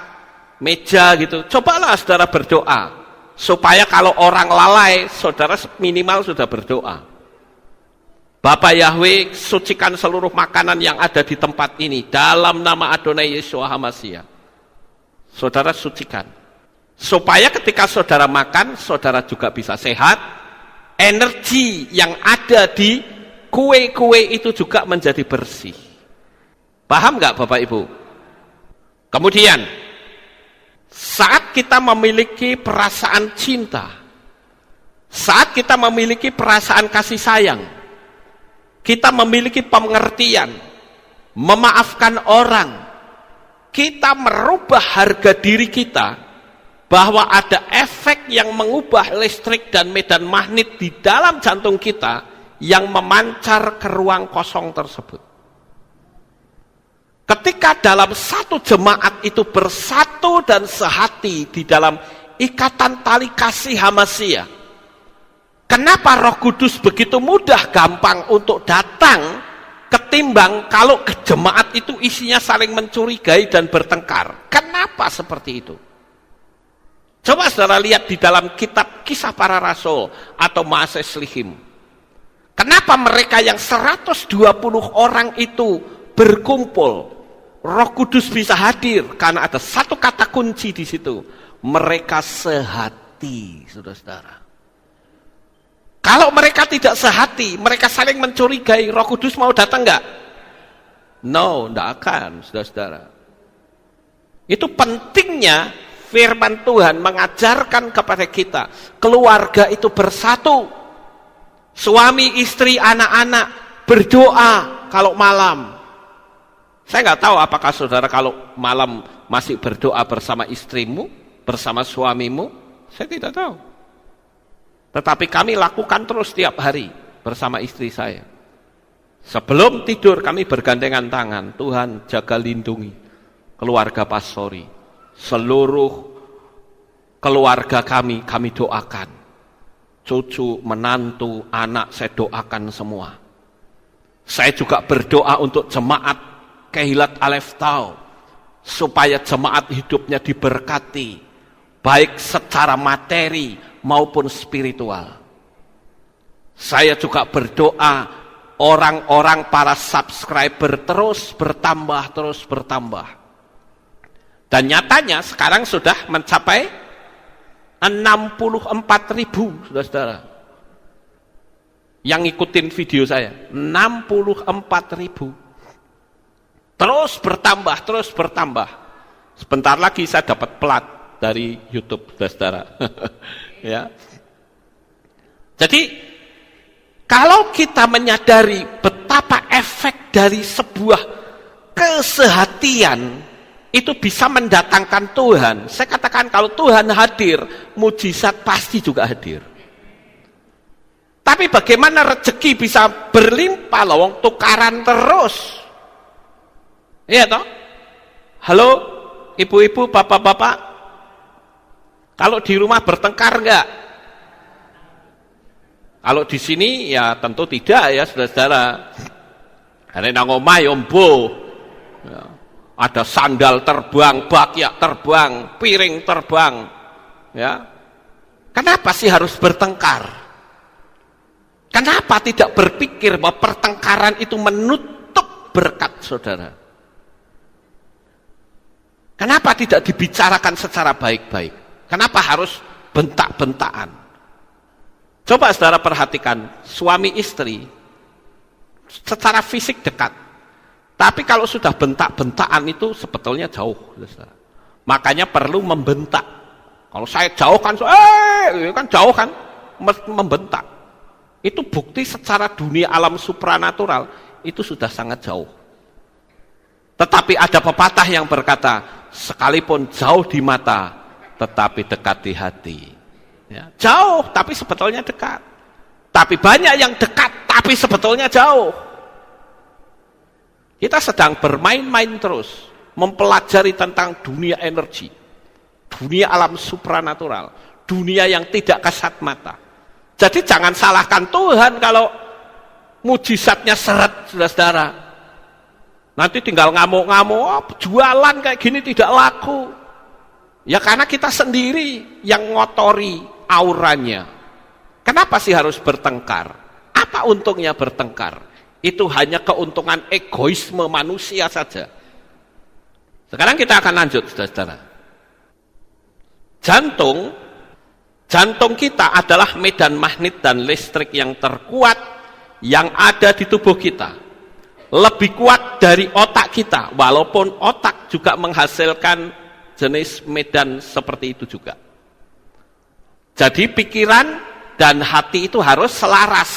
meja gitu, cobalah saudara berdoa, supaya kalau orang lalai, saudara minimal sudah berdoa. Bapak Yahweh, sucikan seluruh makanan yang ada di tempat ini dalam nama Adonai Yeshua HaMashiach. Saudara sucikan, supaya ketika saudara makan, saudara juga bisa sehat. Energi yang ada di kue-kue itu juga menjadi bersih. Paham nggak Bapak Ibu? Kemudian, saat kita memiliki perasaan cinta, saat kita memiliki perasaan kasih sayang, kita memiliki pengertian, memaafkan orang, kita merubah harga diri kita, bahwa ada efek yang mengubah listrik dan medan magnet di dalam jantung kita yang memancar ke ruang kosong tersebut. Ketika dalam satu jemaat itu bersatu dan sehati di dalam ikatan tali kasih HaMashiach, kenapa Roh Kudus begitu mudah gampang untuk datang ketimbang kalau ke jemaat itu isinya saling mencurigai dan bertengkar? Kenapa seperti itu? Coba saudara lihat di dalam kitab Kisah Para Rasul atau Maases Lihim. Kenapa mereka yang 120 orang itu berkumpul Roh Kudus bisa hadir karena ada satu kata kunci di situ. Mereka sehati, saudara-saudara. Kalau mereka tidak sehati, mereka saling mencurigai, Roh Kudus mau datang enggak? No, enggak akan, saudara-saudara. Itu pentingnya firman Tuhan mengajarkan kepada kita, keluarga itu bersatu. Suami, istri, anak-anak berdoa kalau malam. Saya nggak tahu apakah saudara kalau malam masih berdoa bersama istrimu, bersama suamimu, saya tidak tahu. Tetapi kami lakukan terus setiap hari bersama istri saya. Sebelum tidur kami bergandengan tangan, Tuhan jaga lindungi keluarga pastori, seluruh keluarga kami doakan. Cucu, menantu, anak saya doakan semua. Saya juga berdoa untuk jemaat Kehilat Aleph Tau, supaya jemaat hidupnya diberkati, baik secara materi maupun spiritual. Saya juga berdoa orang-orang para subscriber terus bertambah. Dan nyatanya sekarang sudah mencapai 64.000, saudara-saudara. Yang ngikutin video saya, 64.000. Terus bertambah. Sebentar lagi saya dapat plat dari YouTube, saudara. Ya. Jadi kalau kita menyadari betapa efek dari sebuah kesehatian itu bisa mendatangkan Tuhan. Saya katakan kalau Tuhan hadir, mujizat pasti juga hadir. Tapi bagaimana rezeki bisa berlimpah loh, tukaran terus. Iya toh? Halo, ibu-ibu, bapak-bapak. Kalau di rumah bertengkar enggak? Kalau di sini ya tentu tidak ya, saudara-saudara. Ada nang omah ya mbo. Ya. Ada sandal terbang, bakyak terbang, piring terbang. Ya. Kenapa sih harus bertengkar? Kenapa tidak berpikir bahwa pertengkaran itu menutup berkat saudara? Kenapa tidak dibicarakan secara baik-baik? Kenapa harus bentak-bentakan? Coba saudara perhatikan, suami istri secara fisik dekat. Tapi kalau sudah bentak-bentakan itu sebetulnya jauh. Makanya perlu membentak. Kalau saya jauh kan jauh kan, membentak. Itu bukti secara dunia alam supranatural, itu sudah sangat jauh. Tetapi ada pepatah yang berkata, sekalipun jauh di mata, tetapi dekat di hati. Ya, jauh, tapi sebetulnya dekat. Tapi banyak yang dekat, tapi sebetulnya jauh. Kita sedang bermain-main terus, mempelajari tentang dunia energi, dunia alam supranatural, dunia yang tidak kasat mata. Jadi jangan salahkan Tuhan kalau mujizatnya seret, saudara-saudara. Nanti tinggal ngamuk-ngamuk, jualan kayak gini tidak laku. Ya karena kita sendiri yang ngotori auranya. Kenapa sih harus bertengkar? Apa untungnya bertengkar? Itu hanya keuntungan egoisme manusia saja. Sekarang kita akan lanjut, saudara-saudara. Jantung kita adalah medan magnet dan listrik yang terkuat yang ada di tubuh kita. Lebih kuat dari otak kita, walaupun otak juga menghasilkan jenis medan seperti itu juga. Jadi pikiran dan hati itu harus selaras.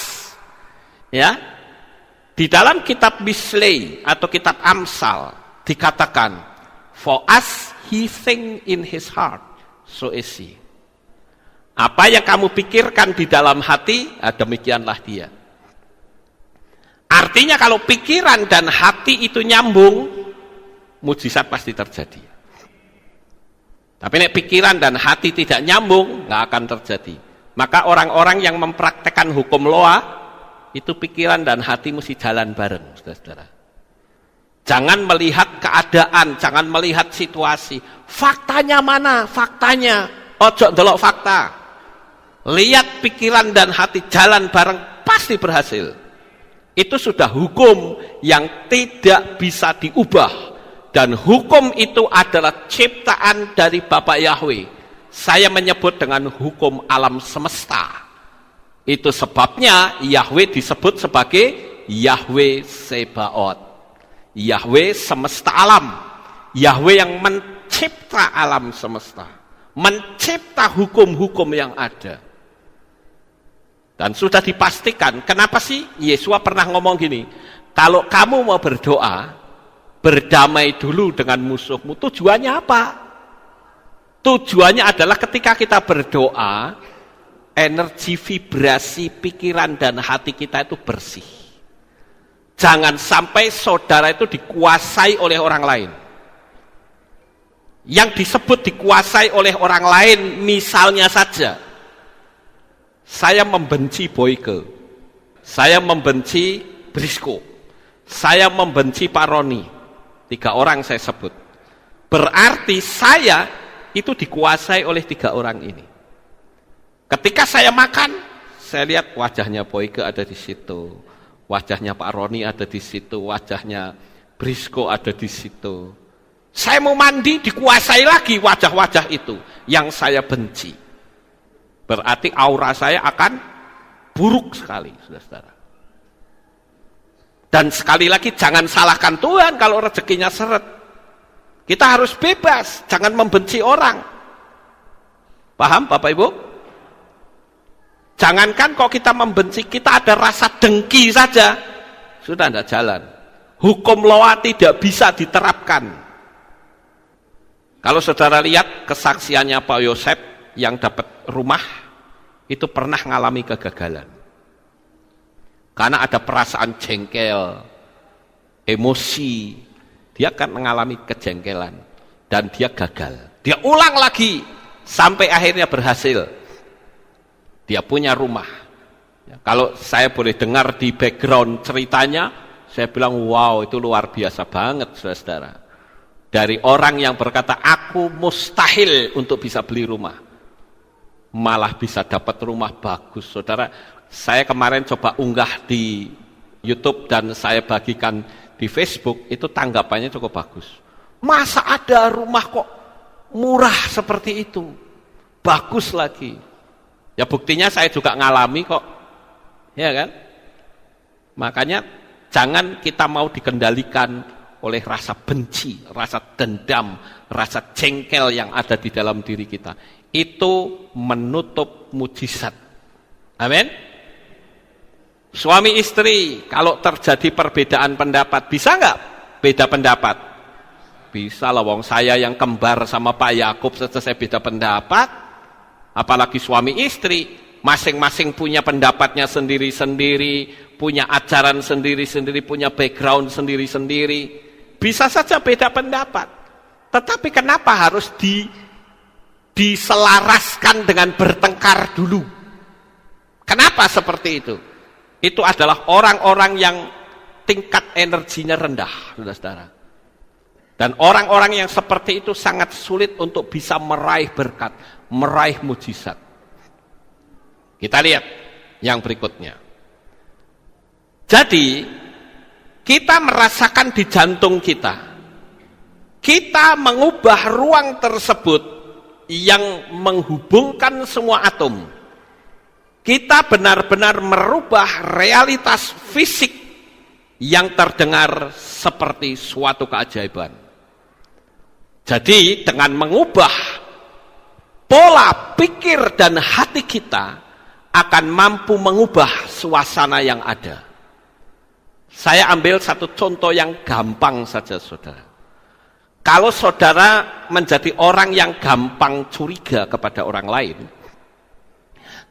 Ya. Di dalam kitab Mislei atau kitab Amsal dikatakan, for as he think in his heart, so is he. Apa yang kamu pikirkan di dalam hati, demikianlah dia. Artinya kalau pikiran dan hati itu nyambung, mujizat pasti terjadi. Tapi nek pikiran dan hati tidak nyambung, nggak akan terjadi. Maka orang-orang yang mempraktekkan hukum Loa, itu pikiran dan hati mesti jalan bareng, saudara-saudara. Jangan melihat keadaan, jangan melihat situasi. Faktanya mana? Faktanya. Ojo ndelok fakta. Lihat pikiran dan hati jalan bareng, pasti berhasil. Itu sudah hukum yang tidak bisa diubah, Dan hukum itu adalah ciptaan dari Bapak Yahweh. Saya menyebut dengan hukum alam semesta. Itu sebabnya Yahweh disebut sebagai Yahweh Sebaot. Yahweh semesta alam. Yahweh yang mencipta alam semesta. Mencipta hukum-hukum yang ada. Dan sudah dipastikan, kenapa sih Yesua pernah ngomong gini, kalau kamu mau berdoa, berdamai dulu dengan musuhmu. Tujuannya apa? Tujuannya adalah ketika kita berdoa, energi vibrasi pikiran dan hati kita itu bersih. Jangan sampai saudara itu dikuasai oleh orang lain. Yang disebut dikuasai oleh orang lain, misalnya saja, saya membenci Boyke, saya membenci Brisco, saya membenci Pak Roni. 3 orang saya sebut. Berarti saya itu dikuasai oleh 3 orang ini. Ketika saya makan, saya lihat wajahnya Boyke ada di situ, wajahnya Pak Roni ada di situ, wajahnya Brisco ada di situ. Saya mau mandi, dikuasai lagi wajah-wajah itu yang saya benci. Berarti aura saya akan buruk sekali, saudara-saudara. Dan sekali lagi jangan salahkan Tuhan kalau rezekinya seret. Kita harus bebas, jangan membenci orang. Paham Bapak Ibu? Jangankan kok kita membenci, kita ada rasa dengki saja, sudah tidak jalan. Hukum Loa tidak bisa diterapkan. Kalau saudara lihat kesaksiannya Pak Yosef yang dapat rumah, itu pernah mengalami kegagalan. Karena ada perasaan jengkel, emosi, dia akan mengalami kejengkelan dan dia gagal. Dia ulang lagi sampai akhirnya berhasil. Dia punya rumah. Ya, kalau saya boleh dengar di background ceritanya, saya bilang wow, itu luar biasa banget, saudara-saudara. Dari orang yang berkata aku mustahil untuk bisa beli rumah, malah bisa dapat rumah bagus, saudara. Saya kemarin coba unggah di YouTube dan saya bagikan di Facebook, itu tanggapannya cukup bagus. Masa ada rumah kok murah seperti itu, bagus lagi. Ya buktinya saya juga ngalami kok, ya kan? Makanya jangan kita mau dikendalikan oleh rasa benci, rasa dendam, rasa jengkel yang ada di dalam diri kita. Itu menutup mujizat. Amin. Suami istri, kalau terjadi perbedaan pendapat, bisa nggak beda pendapat? Bisa lah, wong saya yang kembar sama Pak Yakub saja saya beda pendapat. Apalagi suami istri, masing-masing punya pendapatnya sendiri-sendiri, punya ajaran sendiri-sendiri, punya background sendiri-sendiri. Bisa saja beda pendapat. Tetapi kenapa harus diselaraskan dengan bertengkar dulu? Kenapa seperti itu? Itu adalah orang-orang yang tingkat energinya rendah, saudara-saudara. Dan orang-orang yang seperti itu sangat sulit untuk bisa meraih berkat, meraih mujizat. Kita lihat yang berikutnya. Jadi, kita merasakan di jantung kita mengubah ruang tersebut yang menghubungkan semua atom. Kita benar-benar merubah realitas fisik yang terdengar seperti suatu keajaiban. Jadi dengan mengubah pola pikir dan hati kita akan mampu mengubah suasana yang ada. Saya ambil satu contoh yang gampang saja, saudara. Kalau saudara menjadi orang yang gampang curiga kepada orang lain,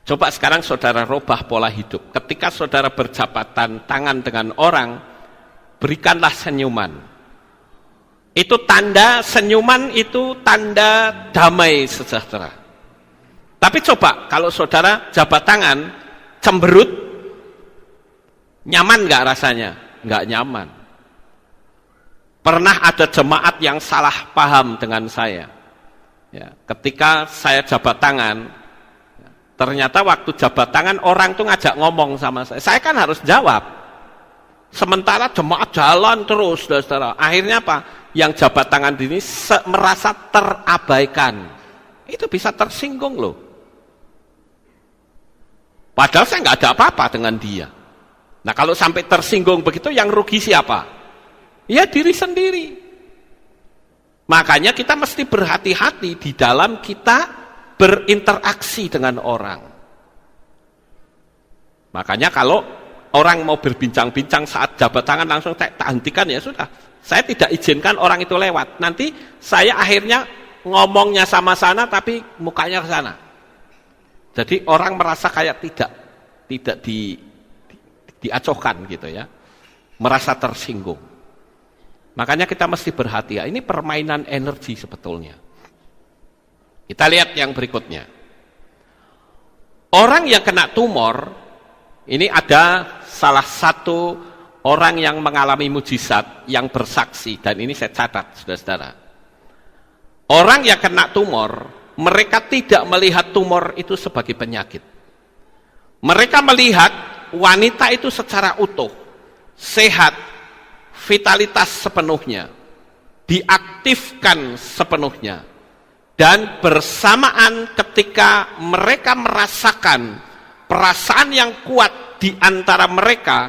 coba sekarang saudara rubah pola hidup. Ketika saudara berjabatan tangan dengan orang, berikanlah senyuman. Itu tanda, senyuman itu tanda damai sejahtera. Tapi coba kalau saudara jabat tangan, cemberut, nyaman gak rasanya? Gak nyaman. Pernah ada jemaat yang salah paham dengan saya. Ya, ketika saya jabat tangan, ternyata waktu jabat tangan orang tuh ngajak ngomong sama saya kan harus jawab. Sementara jemaat jalan terus, saudara. Akhirnya apa? yang jabat tangan ini merasa terabaikan, itu bisa tersinggung loh. Padahal saya nggak ada apa-apa dengan dia. Nah kalau sampai tersinggung begitu, yang rugi siapa? Ya diri sendiri. Makanya kita mesti berhati-hati di dalam kita berinteraksi dengan orang. Makanya kalau orang mau berbincang-bincang saat jabat tangan, langsung tak hentikan, ya sudah. Saya tidak izinkan orang itu lewat. Nanti saya akhirnya ngomongnya sama sana tapi mukanya ke sana. Jadi orang merasa kayak tidak diacohkan gitu ya. Merasa tersinggung. Makanya kita mesti berhati-hati. Ini permainan energi sebetulnya. Kita lihat yang berikutnya. Orang yang kena tumor, ini ada salah satu orang yang mengalami mujizat yang bersaksi, dan ini saya catat, saudara-saudara. Orang yang kena tumor, mereka tidak melihat tumor itu sebagai penyakit. Mereka melihat wanita itu secara utuh, sehat, vitalitas sepenuhnya, diaktifkan sepenuhnya. Dan bersamaan ketika mereka merasakan perasaan yang kuat di antara mereka,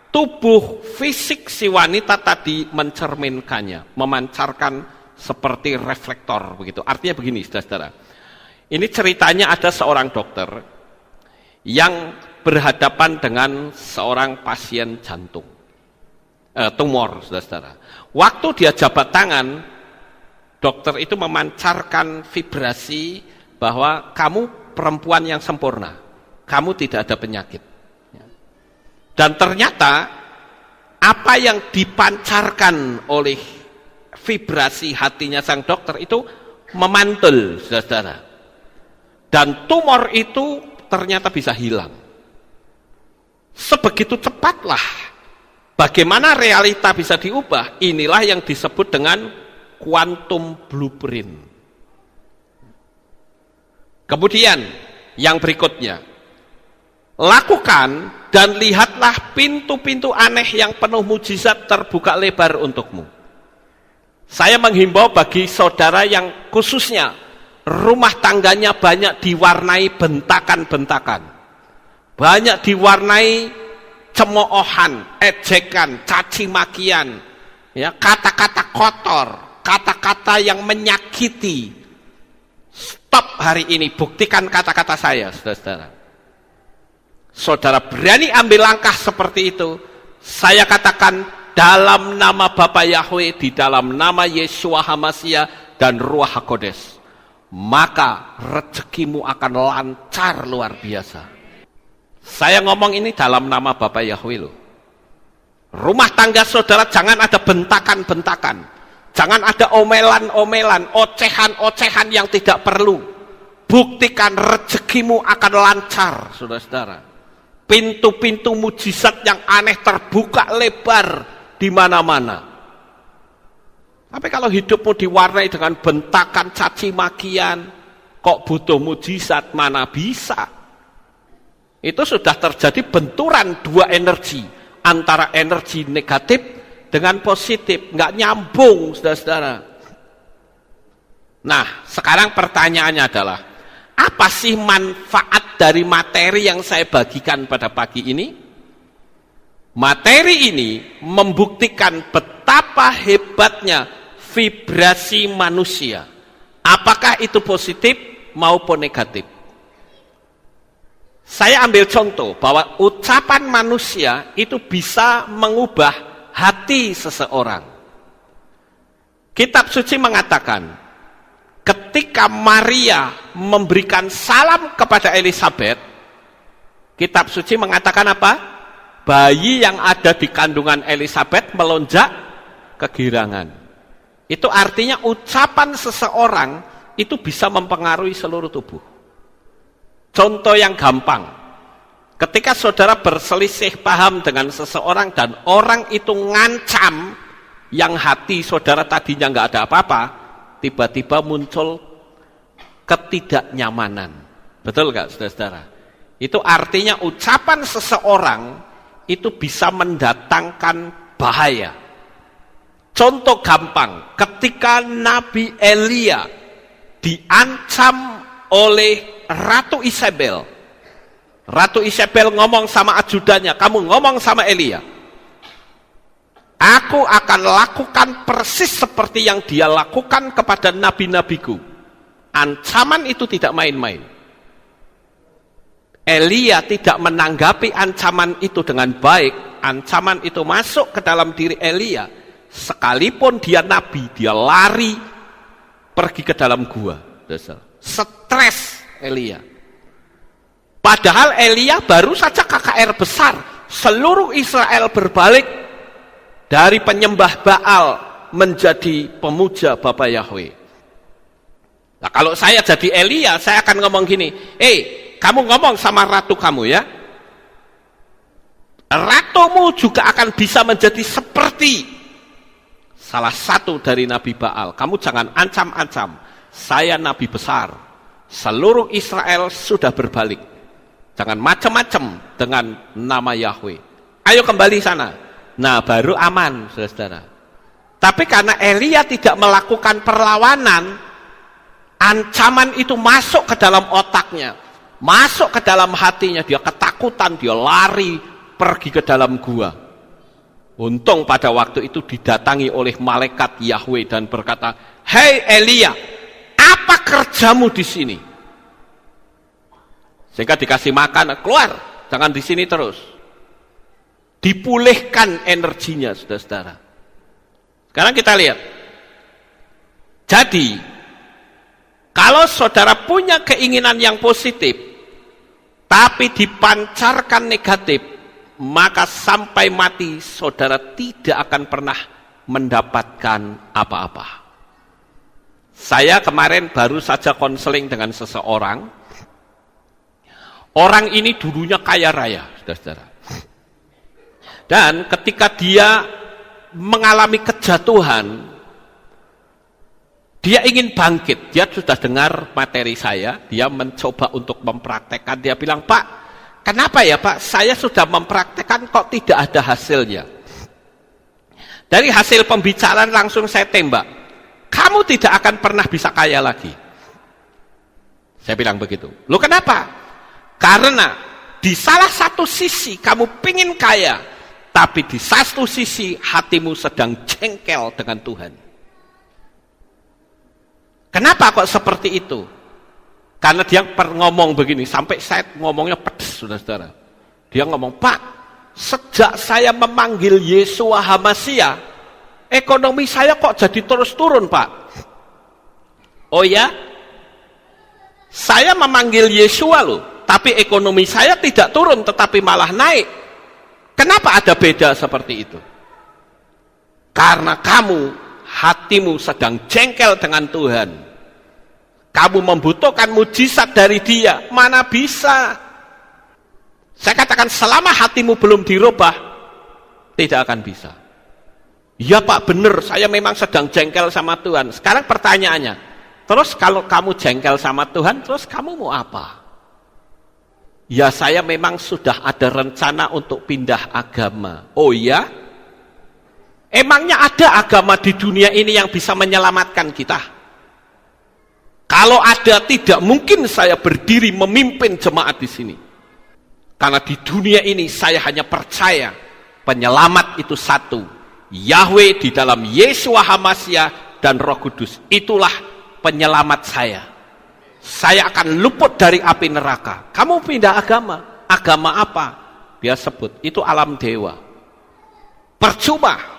tubuh fisik si wanita tadi mencerminkannya, memancarkan seperti reflektor begitu. Artinya begini, saudara-saudara. Ini ceritanya ada seorang dokter yang berhadapan dengan seorang pasien jantung, tumor, saudara-saudara. Waktu dia jabat tangan, dokter itu memancarkan vibrasi bahwa kamu perempuan yang sempurna, kamu tidak ada penyakit. Dan ternyata apa yang dipancarkan oleh vibrasi hatinya sang dokter itu memantul, saudara. Dan tumor itu ternyata bisa hilang. Sebegitu cepatlah. Bagaimana realita bisa diubah? Inilah yang disebut dengan quantum blueprint. Kemudian yang berikutnya, lakukan dan lihatlah pintu-pintu aneh yang penuh mujizat terbuka lebar untukmu. Saya menghimbau bagi saudara yang khususnya rumah tangganya banyak diwarnai bentakan-bentakan, banyak diwarnai cemoohan, ejekan, caci makian, ya, kata-kata kotor, kata-kata yang menyakiti. Stop hari ini, buktikan kata-kata saya, saudara-saudara. Saudara berani ambil langkah seperti itu, saya katakan dalam nama Bapa Yahweh, di dalam nama Yeshua HaMashiach dan Ruach HaKodes, maka rezekimu akan lancar luar biasa. Saya ngomong ini dalam nama Bapa Yahweh loh. Rumah tangga saudara jangan ada bentakan-bentakan, jangan ada omelan-omelan, ocehan-ocehan yang tidak perlu. Buktikan rezekimu akan lancar, saudara-saudara. Pintu-pintu mujizat yang aneh terbuka lebar di mana-mana. Tapi kalau hidupmu diwarnai dengan bentakan, caci makian, kok butuh mujizat? Mana bisa? Itu sudah terjadi benturan dua energi, antara energi negatif dengan positif, nggak nyambung, saudara-saudara. Nah, sekarang pertanyaannya adalah, apa sih manfaat dari materi yang saya bagikan pada pagi ini? Materi ini membuktikan betapa hebatnya vibrasi manusia. Apakah itu positif maupun negatif? Saya ambil contoh bahwa ucapan manusia itu bisa mengubah hati seseorang. Kitab suci mengatakan, ketika Maria memberikan salam kepada Elizabeth, kitab suci mengatakan apa? Bayi yang ada di kandungan Elizabeth melonjak kegirangan. Itu artinya ucapan seseorang itu bisa mempengaruhi seluruh tubuh. Contoh yang gampang, ketika saudara berselisih paham dengan seseorang dan orang itu ngancam yang hati saudara tadinya nggak ada apa-apa, tiba-tiba muncul ketidaknyamanan. Betul nggak, saudara-saudara? Itu artinya ucapan seseorang itu bisa mendatangkan bahaya. Contoh gampang, ketika Nabi Elia diancam oleh Ratu Isabel. Ratu Isabel ngomong sama ajudannya, kamu ngomong sama Elia, aku akan lakukan persis seperti yang dia lakukan kepada nabi-nabiku. Ancaman itu tidak main-main. Elia tidak menanggapi ancaman itu dengan baik. Ancaman itu masuk ke dalam diri Elia. Sekalipun dia nabi, dia lari pergi ke dalam gua. Stres Elia. Padahal Elia baru saja KKR besar. Seluruh Israel berbalik dari penyembah Baal menjadi pemuja Bapa Yahweh. Nah, kalau saya jadi Elia, saya akan ngomong gini, kamu ngomong sama ratu kamu ya. Ratumu juga akan bisa menjadi seperti salah satu dari Nabi Baal. Kamu jangan ancam-ancam. Saya Nabi besar. Seluruh Israel sudah berbalik. Jangan macam-macam dengan nama Yahweh. Ayo kembali sana. Nah, baru aman, saudara. Tapi karena Elia tidak melakukan perlawanan, ancaman itu masuk ke dalam otaknya, masuk ke dalam hatinya. Dia ketakutan, dia lari pergi ke dalam gua. Untung pada waktu itu didatangi oleh malaikat Yahweh dan berkata, "Hei Elia, apa kerjamu di sini?" Sehingga dikasih makan, keluar, jangan di sini terus. Dipulihkan energinya, saudara-saudara. Sekarang kita lihat. Jadi, kalau saudara punya keinginan yang positif, tapi dipancarkan negatif, maka sampai mati saudara tidak akan pernah mendapatkan apa-apa. Saya kemarin baru saja konseling dengan seseorang. Orang ini dulunya kaya raya, saudara-saudara. Dan ketika dia mengalami kejatuhan, dia ingin bangkit. Dia sudah dengar materi saya, dia mencoba untuk mempraktekkan. Dia bilang, "Pak, kenapa ya Pak, saya sudah mempraktekkan kok tidak ada hasilnya?" Dari hasil pembicaraan langsung saya tembak, "Kamu tidak akan pernah bisa kaya lagi." Saya bilang begitu. Loh kenapa? Karena di salah satu sisi kamu pingin kaya, tapi di satu sisi hatimu sedang jengkel dengan Tuhan. Kenapa kok seperti itu? Karena dia ngomong begini, sampai saya ngomongnya pedes, saudara-saudara. Dia ngomong, "Pak, sejak saya memanggil Yeshua HaMashiach, ekonomi saya kok jadi terus turun, Pak." "Oh ya? Saya memanggil Yeshua loh, tapi ekonomi saya tidak turun, tetapi malah naik. Kenapa ada beda seperti itu?" Karena kamu, hatimu sedang jengkel dengan Tuhan. Kamu membutuhkan mujizat dari Dia, mana bisa. Saya katakan selama hatimu belum dirubah, tidak akan bisa. "Ya Pak, benar, saya memang sedang jengkel sama Tuhan." Sekarang pertanyaannya, terus kalau kamu jengkel sama Tuhan, terus kamu mau apa? "Ya saya memang sudah ada rencana untuk pindah agama." "Oh ya? Emangnya ada agama di dunia ini yang bisa menyelamatkan kita?" Kalau ada, tidak mungkin saya berdiri memimpin jemaat di sini. Karena di dunia ini saya hanya percaya penyelamat itu satu, Yahweh di dalam Yeshua HaMashiach dan Roh Kudus. Itulah penyelamat saya. Saya akan luput dari api neraka. Kamu pindah agama. Agama apa? Dia sebut, itu alam dewa. Percuma.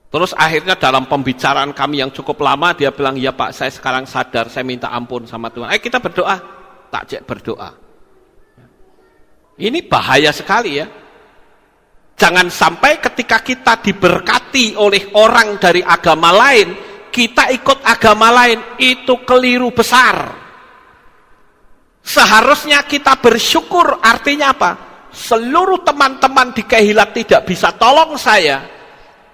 Terus akhirnya dalam pembicaraan kami yang cukup lama, dia bilang, "Ya Pak, saya sekarang sadar, saya minta ampun sama Tuhan." Ayo kita berdoa. Tak berdoa. Ini bahaya sekali ya. Jangan sampai ketika kita diberkati oleh orang dari agama lain, kita ikut agama lain, itu keliru besar. Seharusnya kita bersyukur, artinya apa? Seluruh teman-teman di Kehilat tidak bisa tolong saya,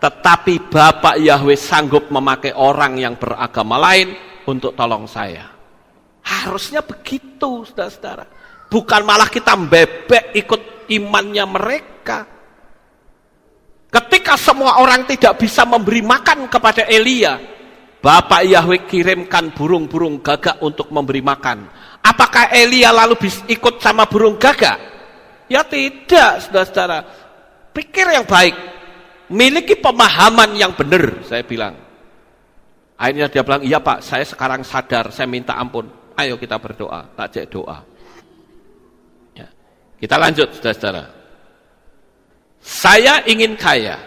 tetapi Bapak Yahweh sanggup memakai orang yang beragama lain untuk tolong saya. Harusnya begitu, saudara-saudara. Bukan malah kita bebek ikut imannya mereka. Ketika semua orang tidak bisa memberi makan kepada Elia, Bapak Yahweh kirimkan burung-burung gagak untuk memberi makan. Apakah Elia lalu ikut sama burung gagak? Ya tidak, saudara-saudara. Pikir yang baik, miliki pemahaman yang benar, saya bilang. Akhirnya dia bilang, iya Pak, saya sekarang sadar, saya minta ampun. Ayo kita berdoa, tak ajak doa. Ya. Kita lanjut, saudara-saudara. Saya ingin kaya,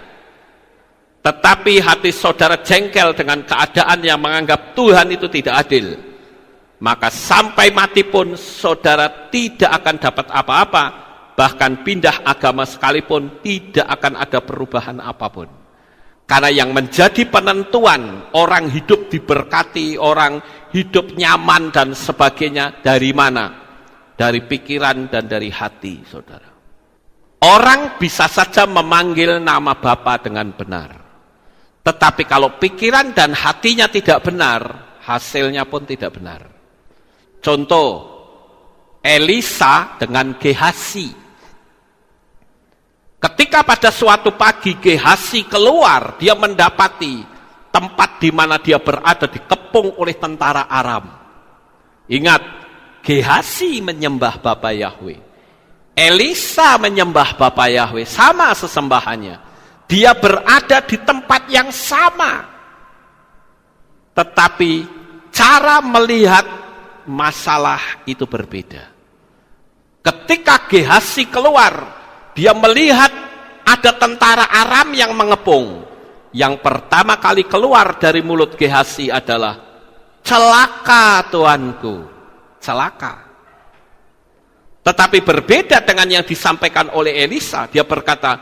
tetapi hati saudara jengkel dengan keadaan yang menganggap Tuhan itu tidak adil. Maka sampai mati pun saudara tidak akan dapat apa-apa, bahkan pindah agama sekalipun tidak akan ada perubahan apapun. Karena yang menjadi penentuan orang hidup diberkati, orang hidup nyaman dan sebagainya dari mana? Dari pikiran dan dari hati, saudara. Orang bisa saja memanggil nama Bapa dengan benar. Tetapi kalau pikiran dan hatinya tidak benar, hasilnya pun tidak benar. Contoh, Elisa dengan Gehasi. Ketika pada suatu pagi Gehasi keluar, dia mendapati tempat di mana dia berada dikepung oleh tentara Aram. Ingat, Gehasi menyembah Bapa Yahweh. Elisa menyembah Bapa Yahweh, sama sesembahannya. Dia berada di tempat yang sama. Tetapi cara melihat masalah itu berbeda. Ketika Gehasi keluar, dia melihat ada tentara Aram yang mengepung. Yang pertama kali keluar dari mulut Gehasi adalah, celaka tuanku, celaka. Tetapi berbeda dengan yang disampaikan oleh Elisa, dia berkata,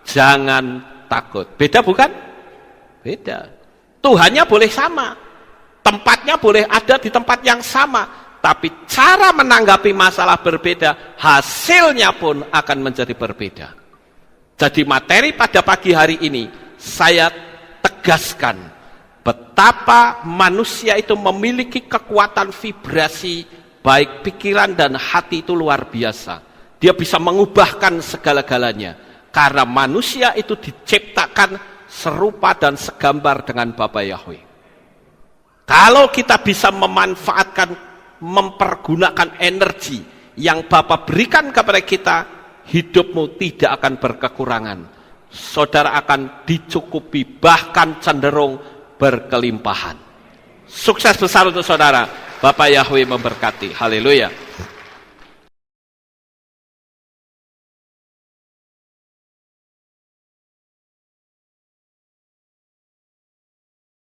jangan takut. Beda bukan? Beda. Tuhannya boleh sama, tempatnya boleh ada di tempat yang sama, tapi cara menanggapi masalah berbeda, hasilnya pun akan menjadi berbeda. Jadi materi pada pagi hari ini, saya tegaskan betapa manusia itu memiliki kekuatan vibrasi, baik pikiran dan hati itu luar biasa. Dia bisa mengubahkan segala-galanya. Karena manusia itu diciptakan serupa dan segambar dengan Bapa Yahweh. Kalau kita bisa memanfaatkan, mempergunakan energi yang Bapa berikan kepada kita, hidupmu tidak akan berkekurangan. Saudara akan dicukupi, bahkan cenderung berkelimpahan. Sukses besar untuk saudara. Bapak Yahweh memberkati. Haleluya.